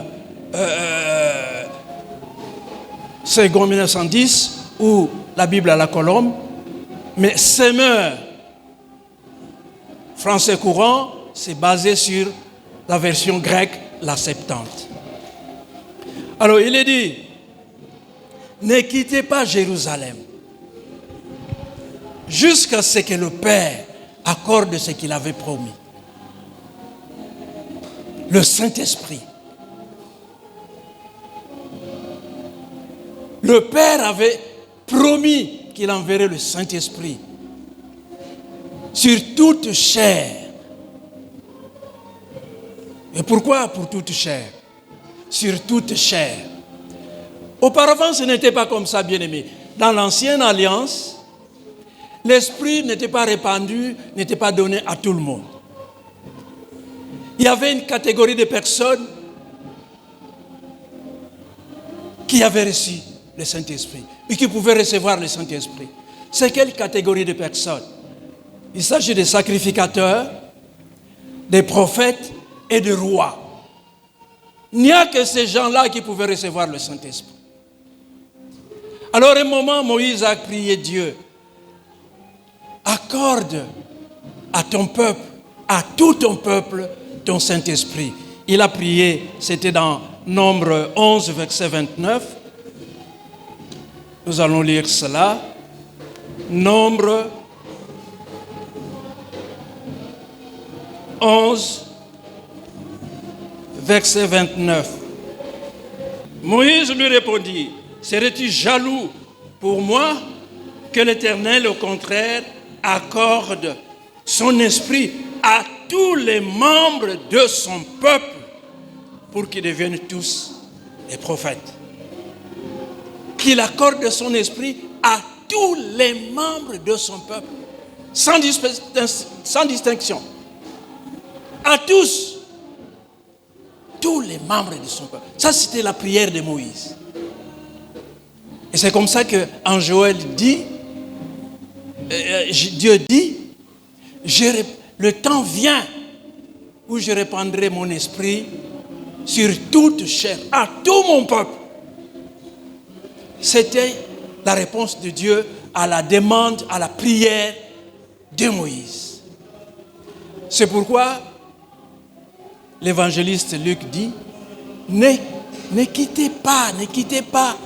Second 1910, ou la Bible à la colombe, mais Semeur, français courant, c'est basé sur la version grecque, la Septante. Alors il est dit, ne quittez pas Jérusalem jusqu'à ce que le Père accorde ce qu'il avait promis. Le Saint-Esprit. Le Père avait promis qu'il enverrait le Saint-Esprit sur toute chair. Et pourquoi pour toute chair? Sur toute chair. Auparavant, ce n'était pas comme ça, bien-aimés. Dans l'ancienne alliance, l'Esprit n'était pas répandu, n'était pas donné à tout le monde. Il y avait une catégorie de personnes qui avaient reçu le Saint-Esprit et qui pouvaient recevoir le Saint-Esprit. C'est quelle catégorie de personnes? Il s'agit des sacrificateurs, des prophètes et des rois. Il n'y a que ces gens-là qui pouvaient recevoir le Saint-Esprit. Alors, à un moment, Moïse a prié Dieu, accorde à ton peuple, à tout ton peuple, ton Saint-Esprit. Il a prié, c'était dans Nombre 11, verset 29. Nous allons lire cela. Nombre 11, verset 29. Moïse lui répondit, serais-tu jaloux pour moi que l'Éternel, au contraire, accorde son esprit à tous les membres de son peuple pour qu'ils deviennent tous des prophètes? Qu'il accorde son esprit à tous les membres de son peuple, sans distinction. À tous les membres de son peuple. Ça, c'était la prière de Moïse. Et c'est comme ça qu'en Joël dit, Dieu dit, le temps vient où je répandrai mon esprit sur toute chair, à tout mon peuple. C'était la réponse de Dieu à la demande, à la prière de Moïse. C'est pourquoi l'évangéliste Luc dit, ne quittez pas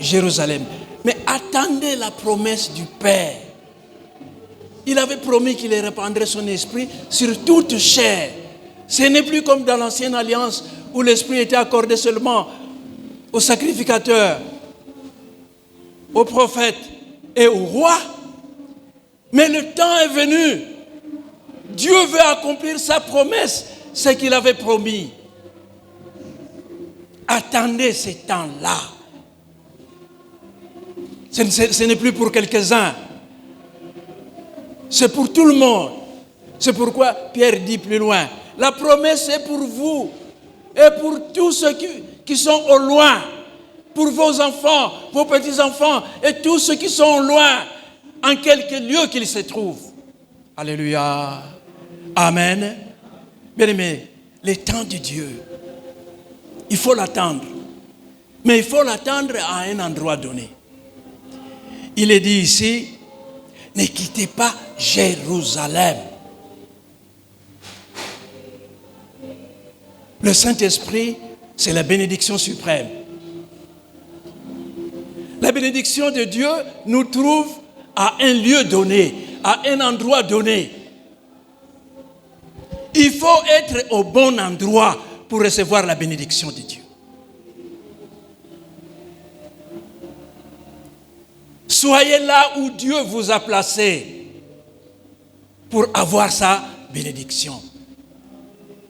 Jérusalem, mais attendez la promesse du Père. Il avait promis qu'il répandrait son esprit sur toute chair. Ce n'est plus comme dans l'ancienne alliance où l'esprit était accordé seulement aux sacrificateurs, aux prophètes et aux rois. Mais le temps est venu. Dieu veut accomplir sa promesse, ce qu'il avait promis. Attendez ces temps-là. Ce n'est plus pour quelques-uns. C'est pour tout le monde. C'est pourquoi Pierre dit plus loin, la promesse est pour vous et pour tous ceux qui sont au loin, pour vos enfants, vos petits-enfants et tous ceux qui sont au loin, en quelque lieu qu'ils se trouvent. Alléluia. Amen. Bien-aimés, le temps de Dieu, il faut l'attendre. Mais il faut l'attendre à un endroit donné. Il est dit ici, ne quittez pas Jérusalem. Le Saint-Esprit, c'est la bénédiction suprême. La bénédiction de Dieu nous trouve à un lieu donné, à un endroit donné. Il faut être au bon endroit pour recevoir la bénédiction de Dieu. Soyez là où Dieu vous a placé pour avoir sa bénédiction.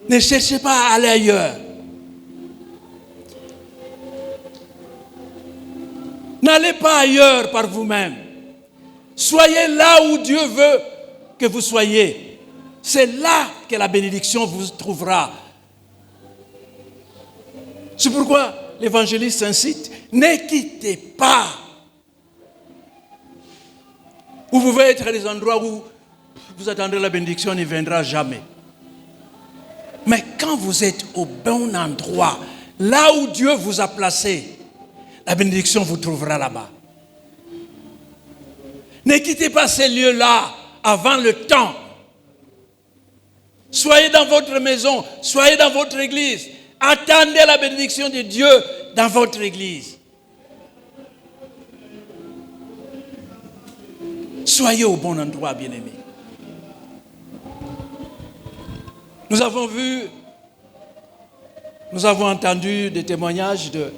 Ne cherchez pas à aller ailleurs. N'allez pas ailleurs par vous-même. Soyez là où Dieu veut que vous soyez. C'est là que la bénédiction vous trouvera. C'est pourquoi l'évangéliste incite, ne quittez pas Vous pouvez être à des endroits où vous attendez la bénédiction, ne viendra jamais. Mais quand vous êtes au bon endroit, là où Dieu vous a placé, la bénédiction vous trouvera là-bas. Ne quittez pas ces lieux-là avant le temps. Soyez dans votre maison, soyez dans votre église. Attendez la bénédiction de Dieu dans votre église. Soyez au bon endroit, bien-aimés. Nous avons entendu des témoignages de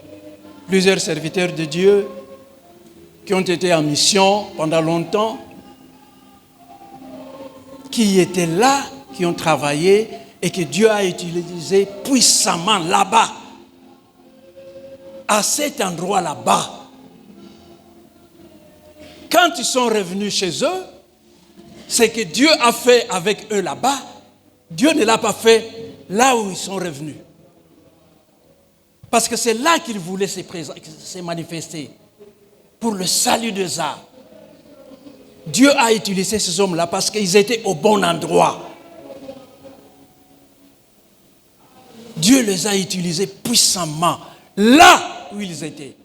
plusieurs serviteurs de Dieu qui ont été en mission pendant longtemps, qui étaient là, qui ont travaillé et que Dieu a utilisé puissamment là-bas, à cet endroit là-bas. Quand ils sont revenus chez eux, c'est que Dieu a fait avec eux là-bas. Dieu ne l'a pas fait là où ils sont revenus. Parce que c'est là qu'il voulait se manifester pour le salut des âmes. Dieu a utilisé ces hommes-là parce qu'ils étaient au bon endroit. Dieu les a utilisés puissamment là où ils étaient.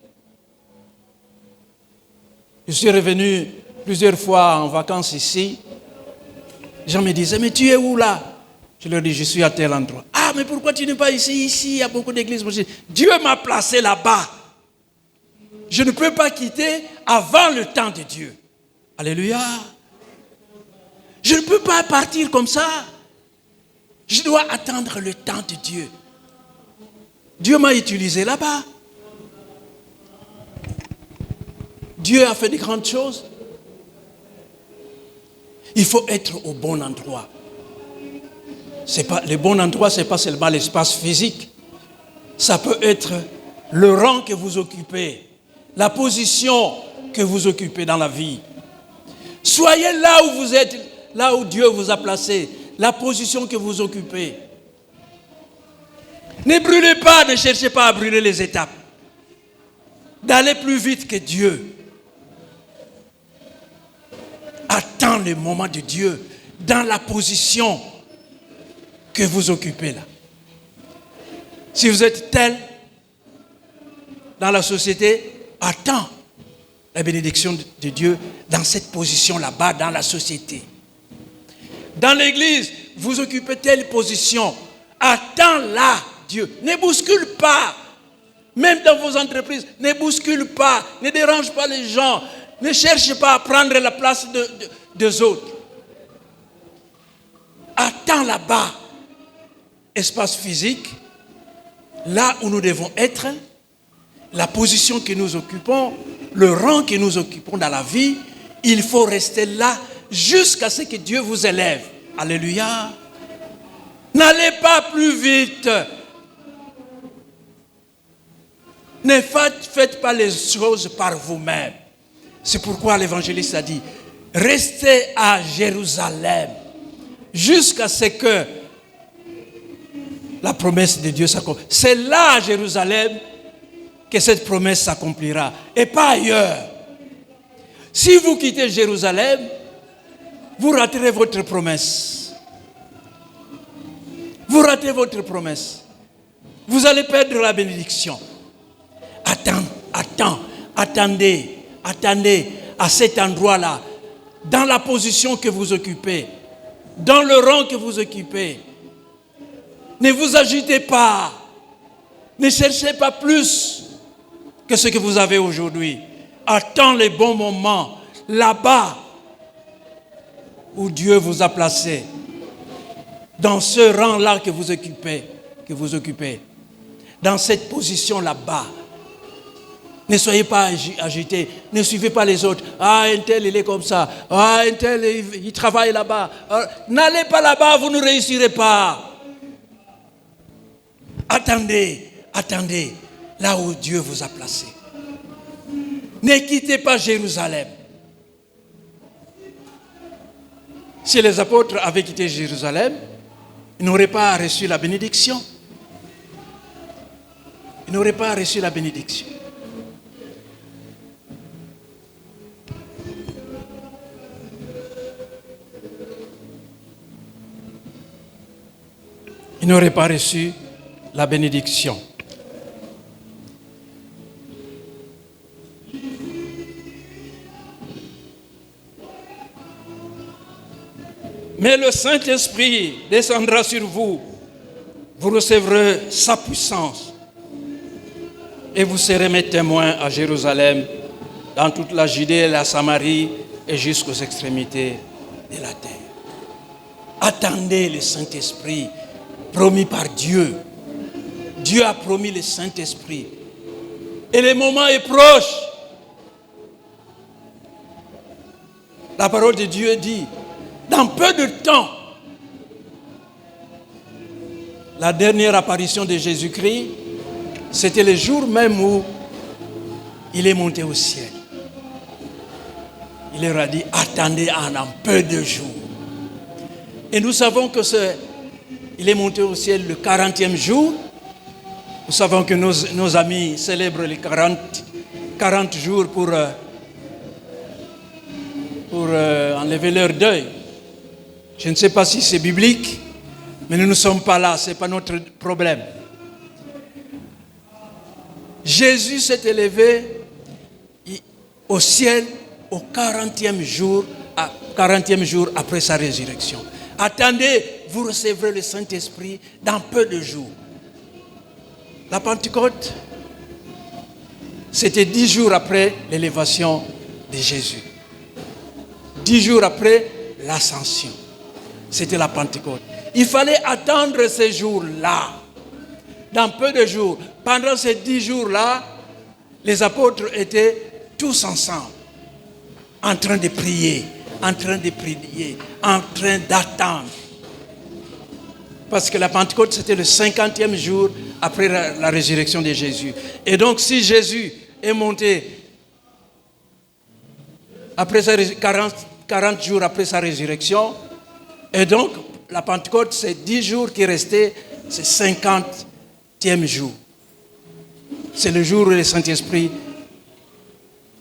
Je suis revenu plusieurs fois en vacances ici. Les gens me disaient, mais tu es où là? Je leur dis, je suis à tel endroit. Ah, mais pourquoi tu n'es pas ici? Ici, il y a beaucoup d'églises. Dieu m'a placé là-bas. Je ne peux pas quitter avant le temps de Dieu. Alléluia. Je ne peux pas partir comme ça. Je dois attendre le temps de Dieu. Dieu m'a utilisé là-bas. Dieu a fait de grandes choses. Il faut être au bon endroit. Le bon endroit, ce n'est pas seulement l'espace physique. Ça peut être le rang que vous occupez, la position que vous occupez dans la vie. Soyez là où vous êtes, là où Dieu vous a placé, la position que vous occupez. Ne brûlez pas, ne cherchez pas à brûler les étapes. D'aller plus vite que Dieu. Attends le moment de Dieu dans la position que vous occupez là. Si vous êtes tel dans la société, attends la bénédiction de Dieu dans cette position là-bas dans la société. Dans l'église, vous occupez telle position. Attends là Dieu. Ne bouscule pas. Même dans vos entreprises, ne bouscule pas. Ne dérange pas les gens. Ne cherche pas à prendre la place des autres. Attends là-bas. Espace physique, là où nous devons être, la position que nous occupons, le rang que nous occupons dans la vie, il faut rester là jusqu'à ce que Dieu vous élève. Alléluia. N'allez pas plus vite. Ne faites pas les choses par vous-même. C'est pourquoi l'évangéliste a dit, restez à Jérusalem jusqu'à ce que la promesse de Dieu s'accomplisse. C'est là à Jérusalem que cette promesse s'accomplira et pas ailleurs. Si vous quittez Jérusalem, vous raterez votre promesse. Vous ratez votre promesse. Vous allez perdre la bénédiction. Attendez à cet endroit-là, dans la position que vous occupez, dans le rang que vous occupez. Ne vous agitez pas. Ne cherchez pas plus que ce que vous avez aujourd'hui. Attends les bons moments là-bas où Dieu vous a placé. Dans ce rang-là que vous occupez. Dans cette position là-bas. Ne soyez pas agités. Ne suivez pas les autres. Ah, un tel, il est comme ça. Ah, un tel, il travaille là-bas. N'allez pas là-bas, vous ne réussirez pas. Attendez là où Dieu vous a placé. Ne quittez pas Jérusalem. Si les apôtres avaient quitté Jérusalem, ils n'auraient pas reçu la bénédiction. Ils n'auraient pas reçu la bénédiction. il n'aurait pas reçu la bénédiction. Mais le Saint-Esprit descendra sur vous, vous recevrez sa puissance et vous serez mes témoins à Jérusalem, dans toute la Judée, la Samarie et jusqu'aux extrémités de la terre. Attendez le Saint-Esprit promis par Dieu. Dieu a promis le Saint-Esprit. Et le moment est proche. La parole de Dieu dit, dans peu de temps, la dernière apparition de Jésus-Christ, c'était le jour même où il est monté au ciel. Il leur a dit, attendez en peu de jours. Et nous savons que il est monté au ciel le 40e jour. Nous savons que nos amis célèbrent les 40 jours pour enlever leur deuil. Je ne sais pas si c'est biblique, mais nous ne sommes pas là, ce n'est pas notre problème. Jésus s'est élevé au ciel au 40e jour après sa résurrection. Attendez, vous recevrez le Saint-Esprit dans peu de jours. La Pentecôte, c'était 10 jours après l'élévation de Jésus. 10 jours après l'ascension. C'était la Pentecôte. Il fallait attendre ces jours-là. Dans peu de jours. Pendant ces 10 jours-là, les apôtres étaient tous ensemble, en train de prier, en train d'attendre. Parce que la Pentecôte, c'était le 50e jour après la résurrection de Jésus. Et donc, si Jésus est monté après 40 jours après sa résurrection, et donc, la Pentecôte, c'est 10 jours qui restaient, c'est 50e jour. C'est le jour où le Saint-Esprit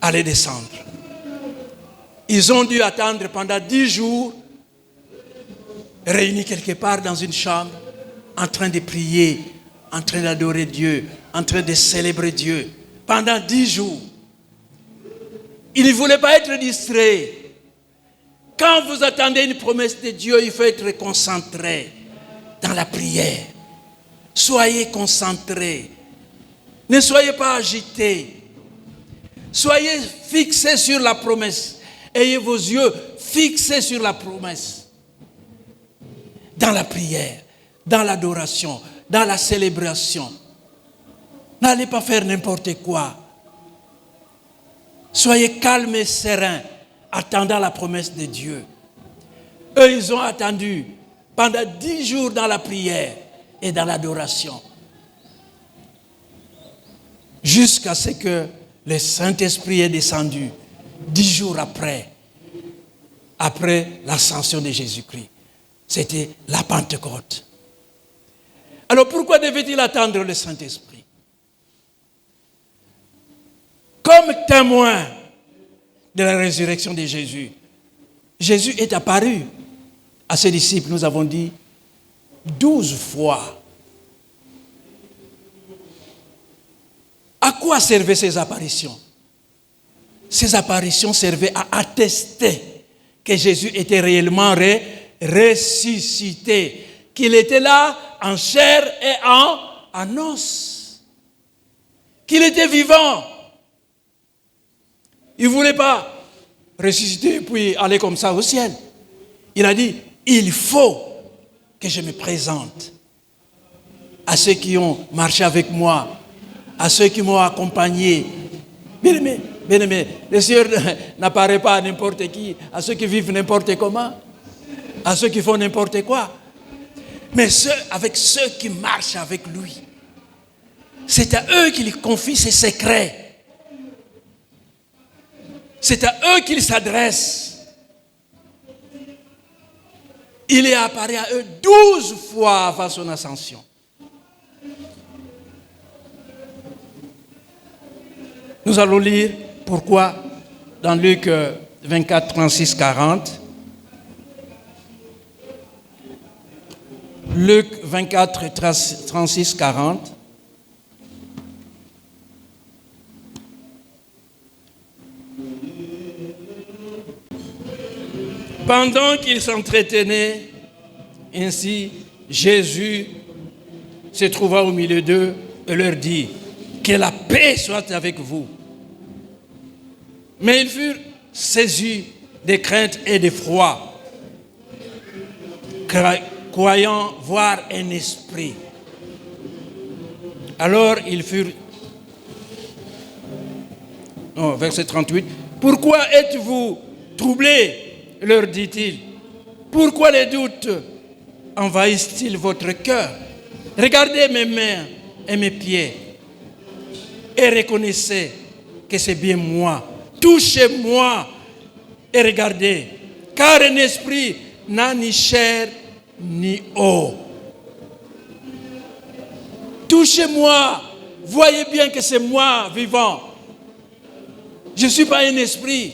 allait descendre. Ils ont dû attendre pendant 10 jours, réunis quelque part dans une chambre, en train de prier, en train d'adorer Dieu, en train de célébrer Dieu. Pendant 10 jours. Ils ne voulaient pas être distraits. Quand vous attendez une promesse de Dieu, il faut être concentré dans la prière. Soyez concentrés. Ne soyez pas agités. Soyez fixés sur la promesse. Ayez vos yeux fixés sur la promesse. Dans la prière, dans l'adoration, dans la célébration. N'allez pas faire n'importe quoi. Soyez calmes et sereins, attendant la promesse de Dieu. Eux, ils ont attendu pendant 10 jours dans la prière et dans l'adoration. Jusqu'à ce que le Saint-Esprit est descendu 10 jours après l'ascension de Jésus-Christ. C'était la Pentecôte. Alors pourquoi devait-il attendre le Saint-Esprit? Comme témoin de la résurrection de Jésus, Jésus est apparu à ses disciples, nous avons dit, 12 fois. À quoi servaient ces apparitions? Ces apparitions servaient à attester que Jésus était réellement ressuscité, qu'il était là en chair et en os, qu'il était vivant. Il ne voulait pas ressusciter puis aller comme ça au ciel. Il a dit, il faut que je me présente à ceux qui ont marché avec moi, à ceux qui m'ont accompagné. Bien-aimé, le Seigneur n'apparaît pas à n'importe qui, à ceux qui vivent n'importe comment, à ceux qui font n'importe quoi. Mais avec ceux qui marchent avec lui. C'est à eux qu'il confie ses secrets. C'est à eux qu'il s'adresse. Il est apparu à eux 12 fois avant son ascension. Nous allons lire pourquoi dans Luc 24, 36, 40. Luc 24, 36, 40. Pendant qu'ils s'entretenaient ainsi, Jésus se trouva au milieu d'eux et leur dit « Que la paix soit avec vous ». Mais ils furent saisis de crainte et d'effroi, croyant voir un esprit. Alors ils furent... Non, verset 38. « Pourquoi êtes-vous troublés ?» leur dit-il. « Pourquoi les doutes envahissent-ils votre cœur? Regardez mes mains et mes pieds et reconnaissez que c'est bien moi. Touchez-moi et regardez, car un esprit n'a ni chair ni os. Touchez-moi, voyez bien que c'est moi vivant. Je ne suis pas un esprit,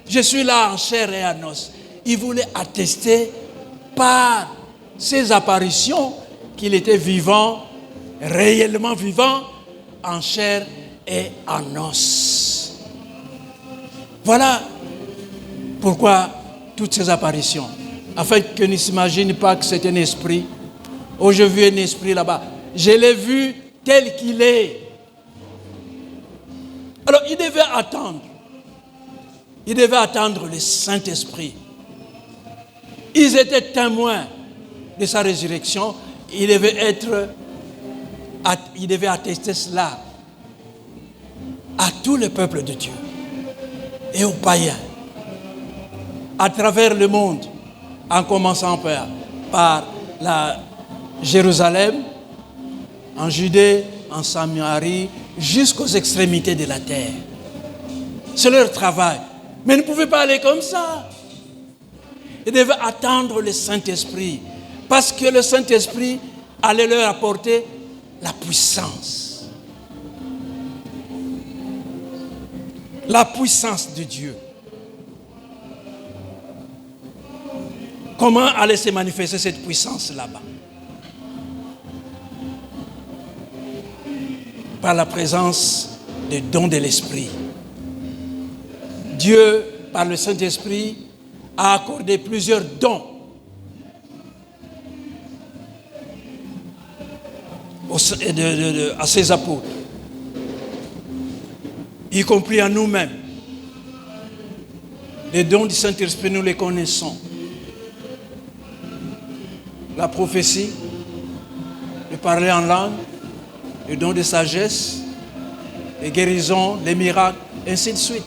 je suis là en chair et en os. » Il voulait attester par ses apparitions qu'il était vivant, réellement vivant, en chair et en os. Voilà pourquoi toutes ces apparitions, afin qu'ils ne s'imaginent pas que c'est un esprit. Oh, j'ai vu un esprit là-bas. Je l'ai vu tel qu'il est. Alors, il devait attendre. Il devait attendre le Saint-Esprit. Ils étaient témoins de sa résurrection. Il devait attester cela à tout le peuple de Dieu et aux païens à travers le monde, en commençant par la Jérusalem, en Judée, en Samarie, jusqu'aux extrémités de la terre. C'est leur travail. Mais ils ne pouvaient pas aller comme ça. Ils devaient attendre le Saint-Esprit, parce que le Saint-Esprit allait leur apporter la puissance. La puissance de Dieu. Comment allait se manifester cette puissance là-bas? Par la présence des dons de l'Esprit. Dieu, par le Saint-Esprit, a accordé plusieurs dons à ses apôtres, y compris à nous-mêmes. Les dons du Saint-Esprit, nous les connaissons. La prophétie, de parler en langue, le don de sagesse, les guérisons, les miracles, ainsi de suite.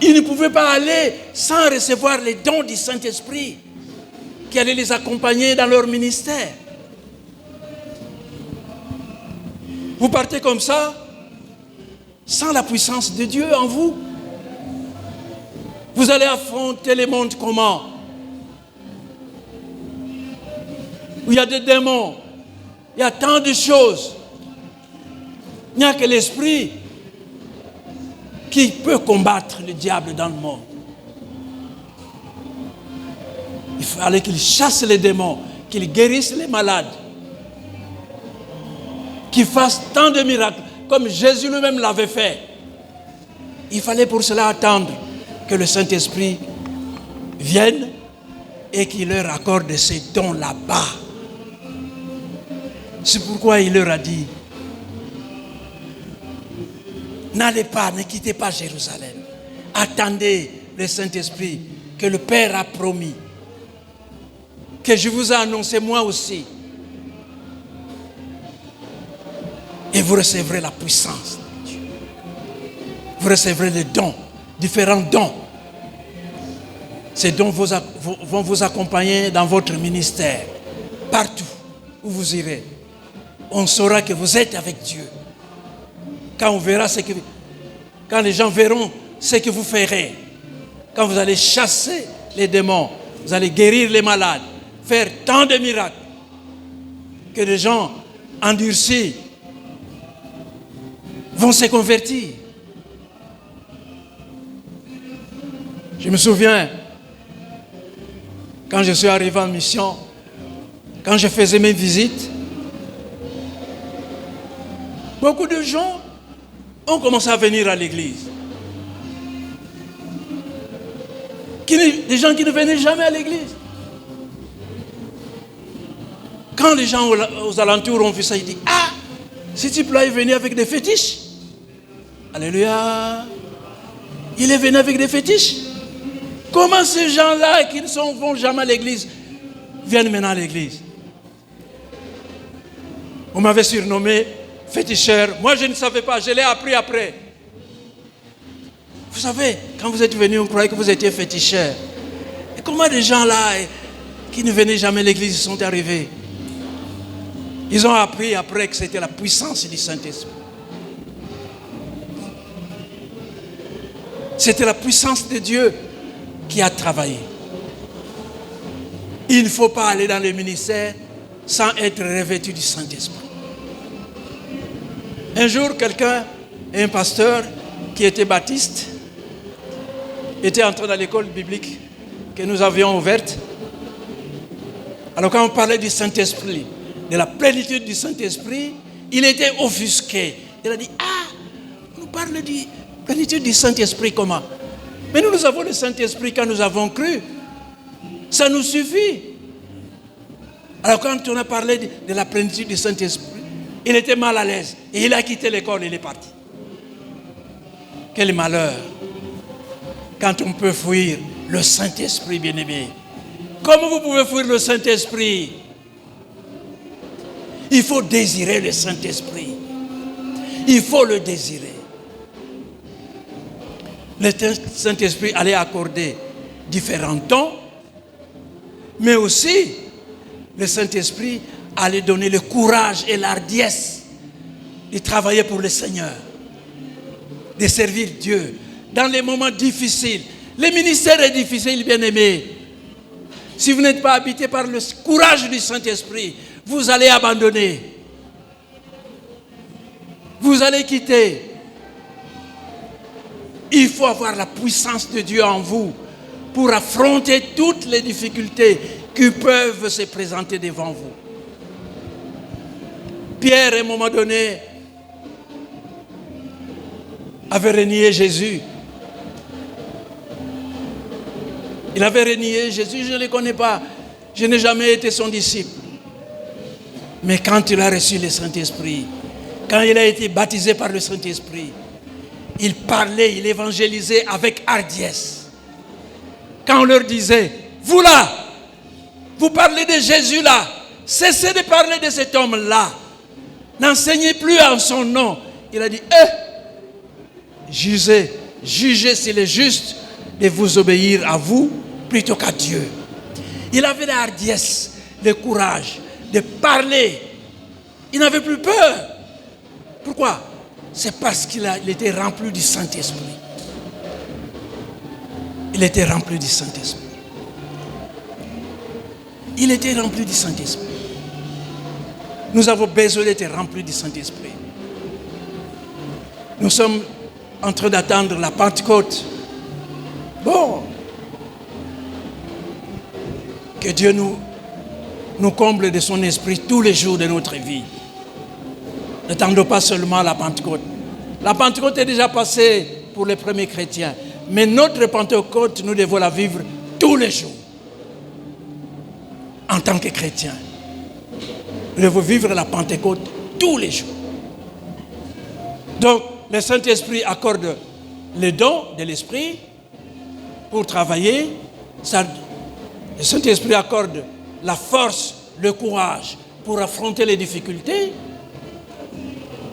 Ils ne pouvaient pas aller sans recevoir les dons du Saint-Esprit qui allaient les accompagner dans leur ministère. Vous partez comme ça, sans la puissance de Dieu en vous. Vous allez affronter le monde comment? Où il y a des démons, il y a tant de choses. Il n'y a que l'Esprit qui peut combattre le diable dans le monde. Il fallait qu'il chasse les démons, qu'il guérisse les malades, qu'il fasse tant de miracles, comme Jésus lui-même l'avait fait. Il fallait pour cela attendre que le Saint-Esprit vienne et qu'il leur accorde ces dons là-bas. C'est pourquoi il leur a dit: n'allez pas, ne quittez pas Jérusalem. Attendez le Saint-Esprit que le Père a promis, que je vous ai annoncé moi aussi. Et vous recevrez la puissance de Dieu. Vous recevrez les dons, différents dons. Ces dons vont vous accompagner dans votre ministère, partout où vous irez. On saura que vous êtes avec Dieu. Quand les gens verront ce que vous ferez, quand vous allez chasser les démons, vous allez guérir les malades, faire tant de miracles, que les gens endurcis vont se convertir. Je me souviens, quand je suis arrivé en mission, quand je faisais mes visites, beaucoup de gens ont commencé à venir à l'église. Des gens qui ne venaient jamais à l'église. Quand les gens aux alentours ont vu ça, ils disent, ah, ce type-là est venu avec des fétiches. Alléluia. Il est venu avec des fétiches. Comment ces gens-là qui ne vont jamais à l'église viennent maintenant à l'église? On m'avait surnommé féticheur. Moi, je ne savais pas. Je l'ai appris après. Vous savez, quand vous êtes venu, on croyait que vous étiez féticheur. Et comment des gens-là qui ne venaient jamais à l'église sont arrivés? Ils ont appris après que c'était la puissance du Saint-Esprit. C'était la puissance de Dieu qui a travaillé. Il ne faut pas aller dans le ministère sans être revêtu du Saint-Esprit. Un jour, quelqu'un, un pasteur qui était baptiste, était entré dans l'école biblique que nous avions ouverte. Alors quand on parlait du Saint-Esprit, de la plénitude du Saint-Esprit, il était offusqué. Il a dit, ah, on nous parle de plénitude du Saint-Esprit comment? Mais nous avons le Saint-Esprit quand nous avons cru. Ça nous suffit. Alors quand on a parlé de la plénitude du Saint-Esprit, il était mal à l'aise. Et il a quitté l'école, il est parti. Quel malheur quand on peut fuir le Saint-Esprit, bien-aimé. Comment vous pouvez fuir le Saint-Esprit? Il faut désirer le Saint-Esprit. Il faut le désirer. Le Saint-Esprit allait accorder différents dons, mais aussi le Saint-Esprit allait donner le courage et l'ardiesse de travailler pour le Seigneur, de servir Dieu dans les moments difficiles. Le ministère est difficile, bien-aimé. Si vous n'êtes pas habité par le courage du Saint-Esprit, vous allez abandonner. Vous allez quitter. Il faut avoir la puissance de Dieu en vous pour affronter toutes les difficultés qui peuvent se présenter devant vous. Pierre, à un moment donné, avait renié Jésus. Il avait renié Jésus, je ne le connais pas. Je n'ai jamais été son disciple. Mais quand il a reçu le Saint-Esprit, quand il a été baptisé par le Saint-Esprit, il parlait, il évangélisait avec hardiesse. Quand on leur disait, vous là, vous parlez de Jésus là, cessez de parler de cet homme-là. N'enseignez plus en son nom. Il a dit, jugez s'il est juste de vous obéir à vous plutôt qu'à Dieu. Il avait la hardiesse, le courage de parler. Il n'avait plus peur. Pourquoi? C'est parce qu'il était rempli du Saint-Esprit. Il était rempli du Saint-Esprit. Il était rempli du Saint-Esprit. Nous avons besoin d'être remplis du Saint-Esprit. Nous sommes en train d'attendre la Pentecôte. Bon. Que Dieu nous comble de son esprit tous les jours de notre vie. N'attendons pas seulement la Pentecôte. La Pentecôte est déjà passée pour les premiers chrétiens. Mais notre Pentecôte, nous devons la vivre tous les jours. En tant que chrétiens. Nous devons vivre la Pentecôte tous les jours. Donc, le Saint-Esprit accorde les dons de l'Esprit pour travailler. Le Saint-Esprit accorde la force, le courage pour affronter les difficultés.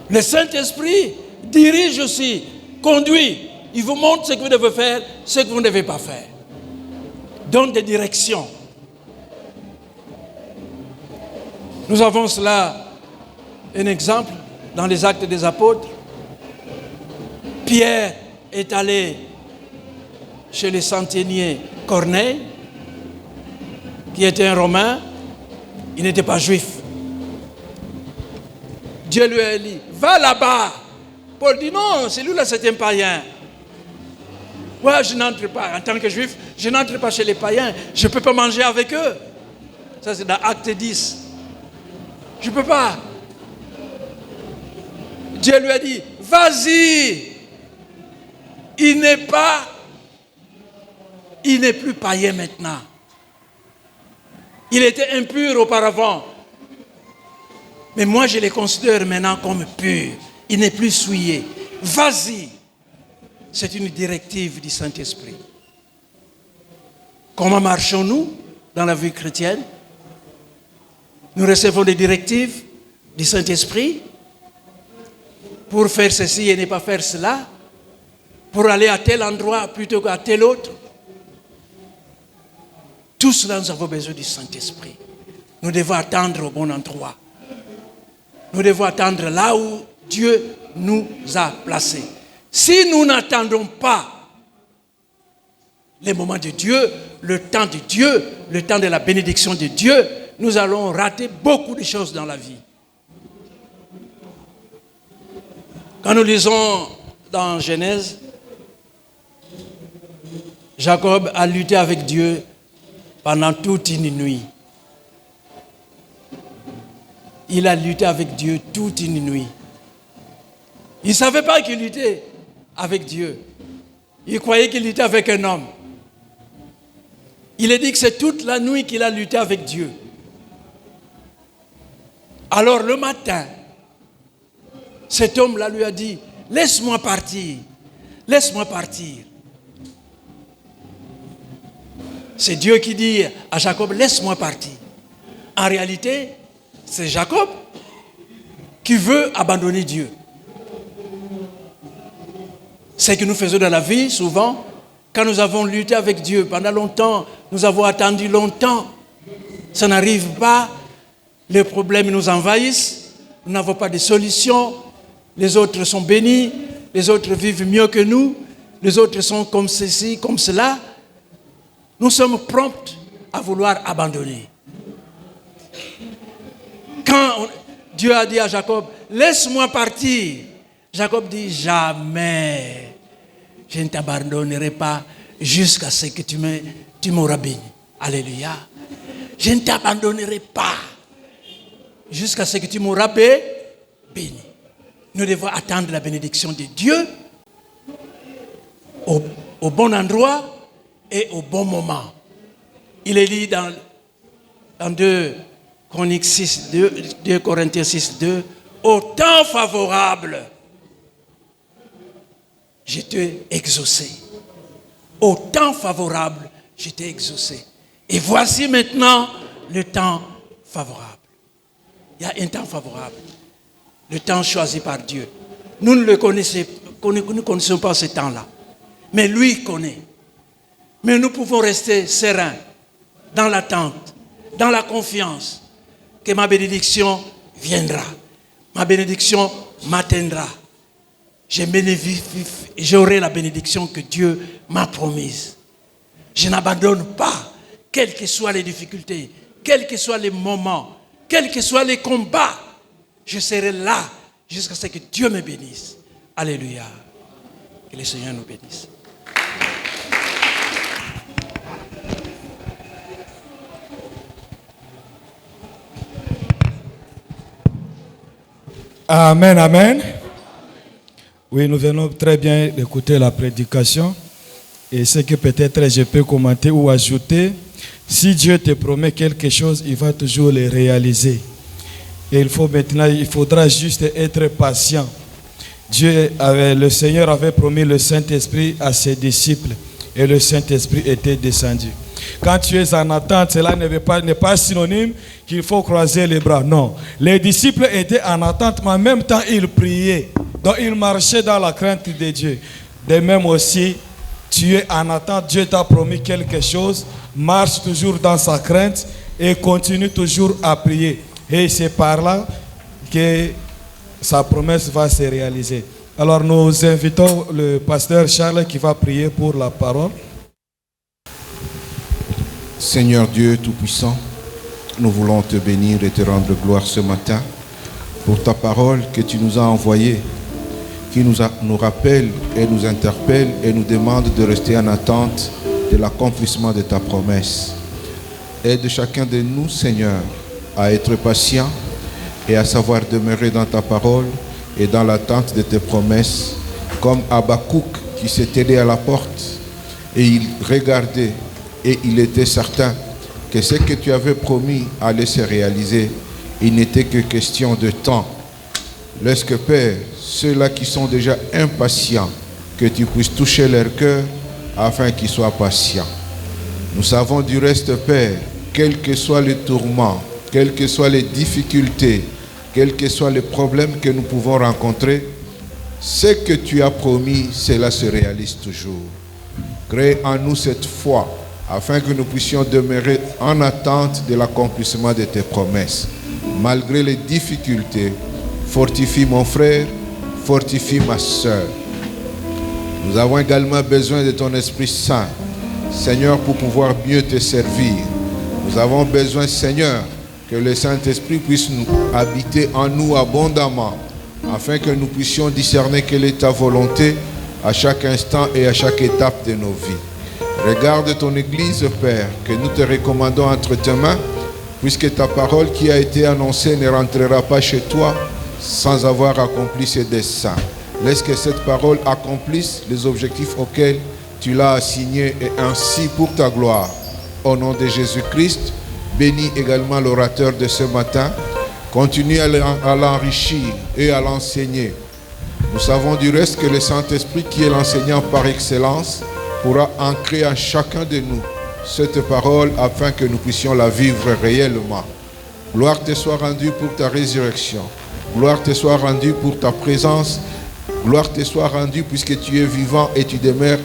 Le Saint-Esprit dirige aussi, conduit. Il vous montre ce que vous devez faire, ce que vous ne devez pas faire. Donne des directions. Nous avons cela, un exemple, dans les Actes des Apôtres. Pierre est allé chez le centenier Corneille, qui était un Romain. Il n'était pas juif. Dieu lui a dit, va là-bas. Paul dit, non, celui-là c'est un païen. Ouais, je n'entre pas. En tant que juif, je n'entre pas chez les païens. Je ne peux pas manger avec eux. Ça, c'est dans Acte 10. Je ne peux pas. Dieu lui a dit, vas-y. Il n'est plus païen maintenant. Il était impur auparavant. Mais moi, je les considère maintenant comme purs. Il n'est plus souillé. Vas-y. C'est une directive du Saint-Esprit. Comment marchons-nous dans la vie chrétienne? Nous recevons des directives du Saint-Esprit pour faire ceci et ne pas faire cela, pour aller à tel endroit plutôt qu'à tel autre. Tout cela, nous avons besoin du Saint-Esprit. Nous devons attendre au bon endroit. Nous devons attendre là où Dieu nous a placés. Si nous n'attendons pas les moments de Dieu, le temps de Dieu, le temps de la bénédiction de Dieu, nous allons rater beaucoup de choses dans la vie. Quand nous lisons dans Genèse, Jacob a lutté avec Dieu pendant toute une nuit. Il a lutté avec Dieu toute une nuit. Il ne savait pas qu'il luttait avec Dieu. Il croyait qu'il luttait avec un homme. Il a dit que c'est toute la nuit qu'il a lutté avec Dieu. Alors le matin, cet homme-là lui a dit, laisse-moi partir, laisse-moi partir. C'est Dieu qui dit à Jacob, laisse-moi partir. En réalité, c'est Jacob qui veut abandonner Dieu. C'est ce que nous faisons dans la vie, souvent, quand nous avons lutté avec Dieu pendant longtemps, nous avons attendu longtemps, ça n'arrive pas, les problèmes nous envahissent, nous n'avons pas de solution, les autres sont bénis, les autres vivent mieux que nous, les autres sont comme ceci, comme cela. Nous sommes prompts à vouloir abandonner. Quand Dieu a dit à Jacob, laisse-moi partir, Jacob dit, jamais, je ne t'abandonnerai pas jusqu'à ce que tu m'auras béni. Alléluia. Je ne t'abandonnerai pas jusqu'à ce que tu m'auras béni. Nous devons attendre la bénédiction de Dieu au bon endroit et au bon moment. Il est dit dans 2 Corinthiens 6, 2, au temps favorable, je t'ai exaucé. Au temps favorable, je t'ai exaucé. Et voici maintenant le temps favorable. Il y a un temps favorable. Le temps choisi par Dieu. Nous ne connaissons pas ce temps-là. Mais lui connaît. Mais nous pouvons rester sereins, dans l'attente, dans la confiance, que ma bénédiction viendra. Ma bénédiction m'atteindra. J'aurai la bénédiction que Dieu m'a promise. Je n'abandonne pas, quelles que soient les difficultés, quels que soient les moments, quels que soient les combats. Je serai là jusqu'à ce que Dieu me bénisse. Alléluia. Que le Seigneur nous bénisse. Amen, amen. Oui, nous venons très bien d'écouter la prédication. Et ce que peut-être je peux commenter ou ajouter, si Dieu te promet quelque chose, il va toujours le réaliser. Et il faudra juste être patient. Le Seigneur avait promis le Saint-Esprit à ses disciples et le Saint-Esprit était descendu. Quand tu es en attente, cela n'est pas synonyme qu'il faut croiser les bras. Non. Les disciples étaient en attente, mais en même temps, ils priaient. Donc, ils marchaient dans la crainte de Dieu. De même aussi, tu es en attente, Dieu t'a promis quelque chose, marche toujours dans sa crainte et continue toujours à prier. Et c'est par là que sa promesse va se réaliser. Alors, nous invitons le pasteur Charles qui va prier pour la parole. Seigneur Dieu Tout-Puissant, nous voulons te bénir et te rendre gloire ce matin pour ta parole que tu nous as envoyée. qui nous rappelle et nous interpelle et nous demande de rester en attente de l'accomplissement de ta promesse. Aide chacun de nous, Seigneur, à être patient et à savoir demeurer dans ta parole et dans l'attente de tes promesses, comme Habakkuk qui s'est aidé à la porte et il regardait et il était certain que ce que tu avais promis allait se réaliser. Il n'était que question de temps. Laisse que, Père, ceux-là qui sont déjà impatients, que tu puisses toucher leur cœur afin qu'ils soient patients. Nous savons du reste, Père, quels que soient les tourments, quelles que soient les difficultés, quels que soient les problèmes que nous pouvons rencontrer, ce que tu as promis, cela se réalise toujours. Crée en nous cette foi, afin que nous puissions demeurer en attente de l'accomplissement de tes promesses. Malgré les difficultés, fortifie mon frère, fortifie ma soeur. Nous avons également besoin de ton Esprit Saint, Seigneur, pour pouvoir mieux te servir. Nous avons besoin, Seigneur, que le Saint-Esprit puisse nous habiter en nous abondamment, afin que nous puissions discerner quelle est ta volonté à chaque instant et à chaque étape de nos vies. Regarde ton Église, Père, que nous te recommandons entre tes mains, puisque ta parole qui a été annoncée ne rentrera pas chez toi sans avoir accompli ses desseins. Laisse que cette parole accomplisse les objectifs auxquels tu l'as assignée, et ainsi pour ta gloire. Au nom de Jésus-Christ, bénis également l'orateur de ce matin. Continue à l'enrichir et à l'enseigner. Nous savons du reste que le Saint-Esprit, qui est l'enseignant par excellence, pourra ancrer en chacun de nous cette parole afin que nous puissions la vivre réellement. Gloire te soit rendue pour ta résurrection. Gloire te soit rendue pour ta présence. Gloire te soit rendue puisque tu es vivant et tu demeures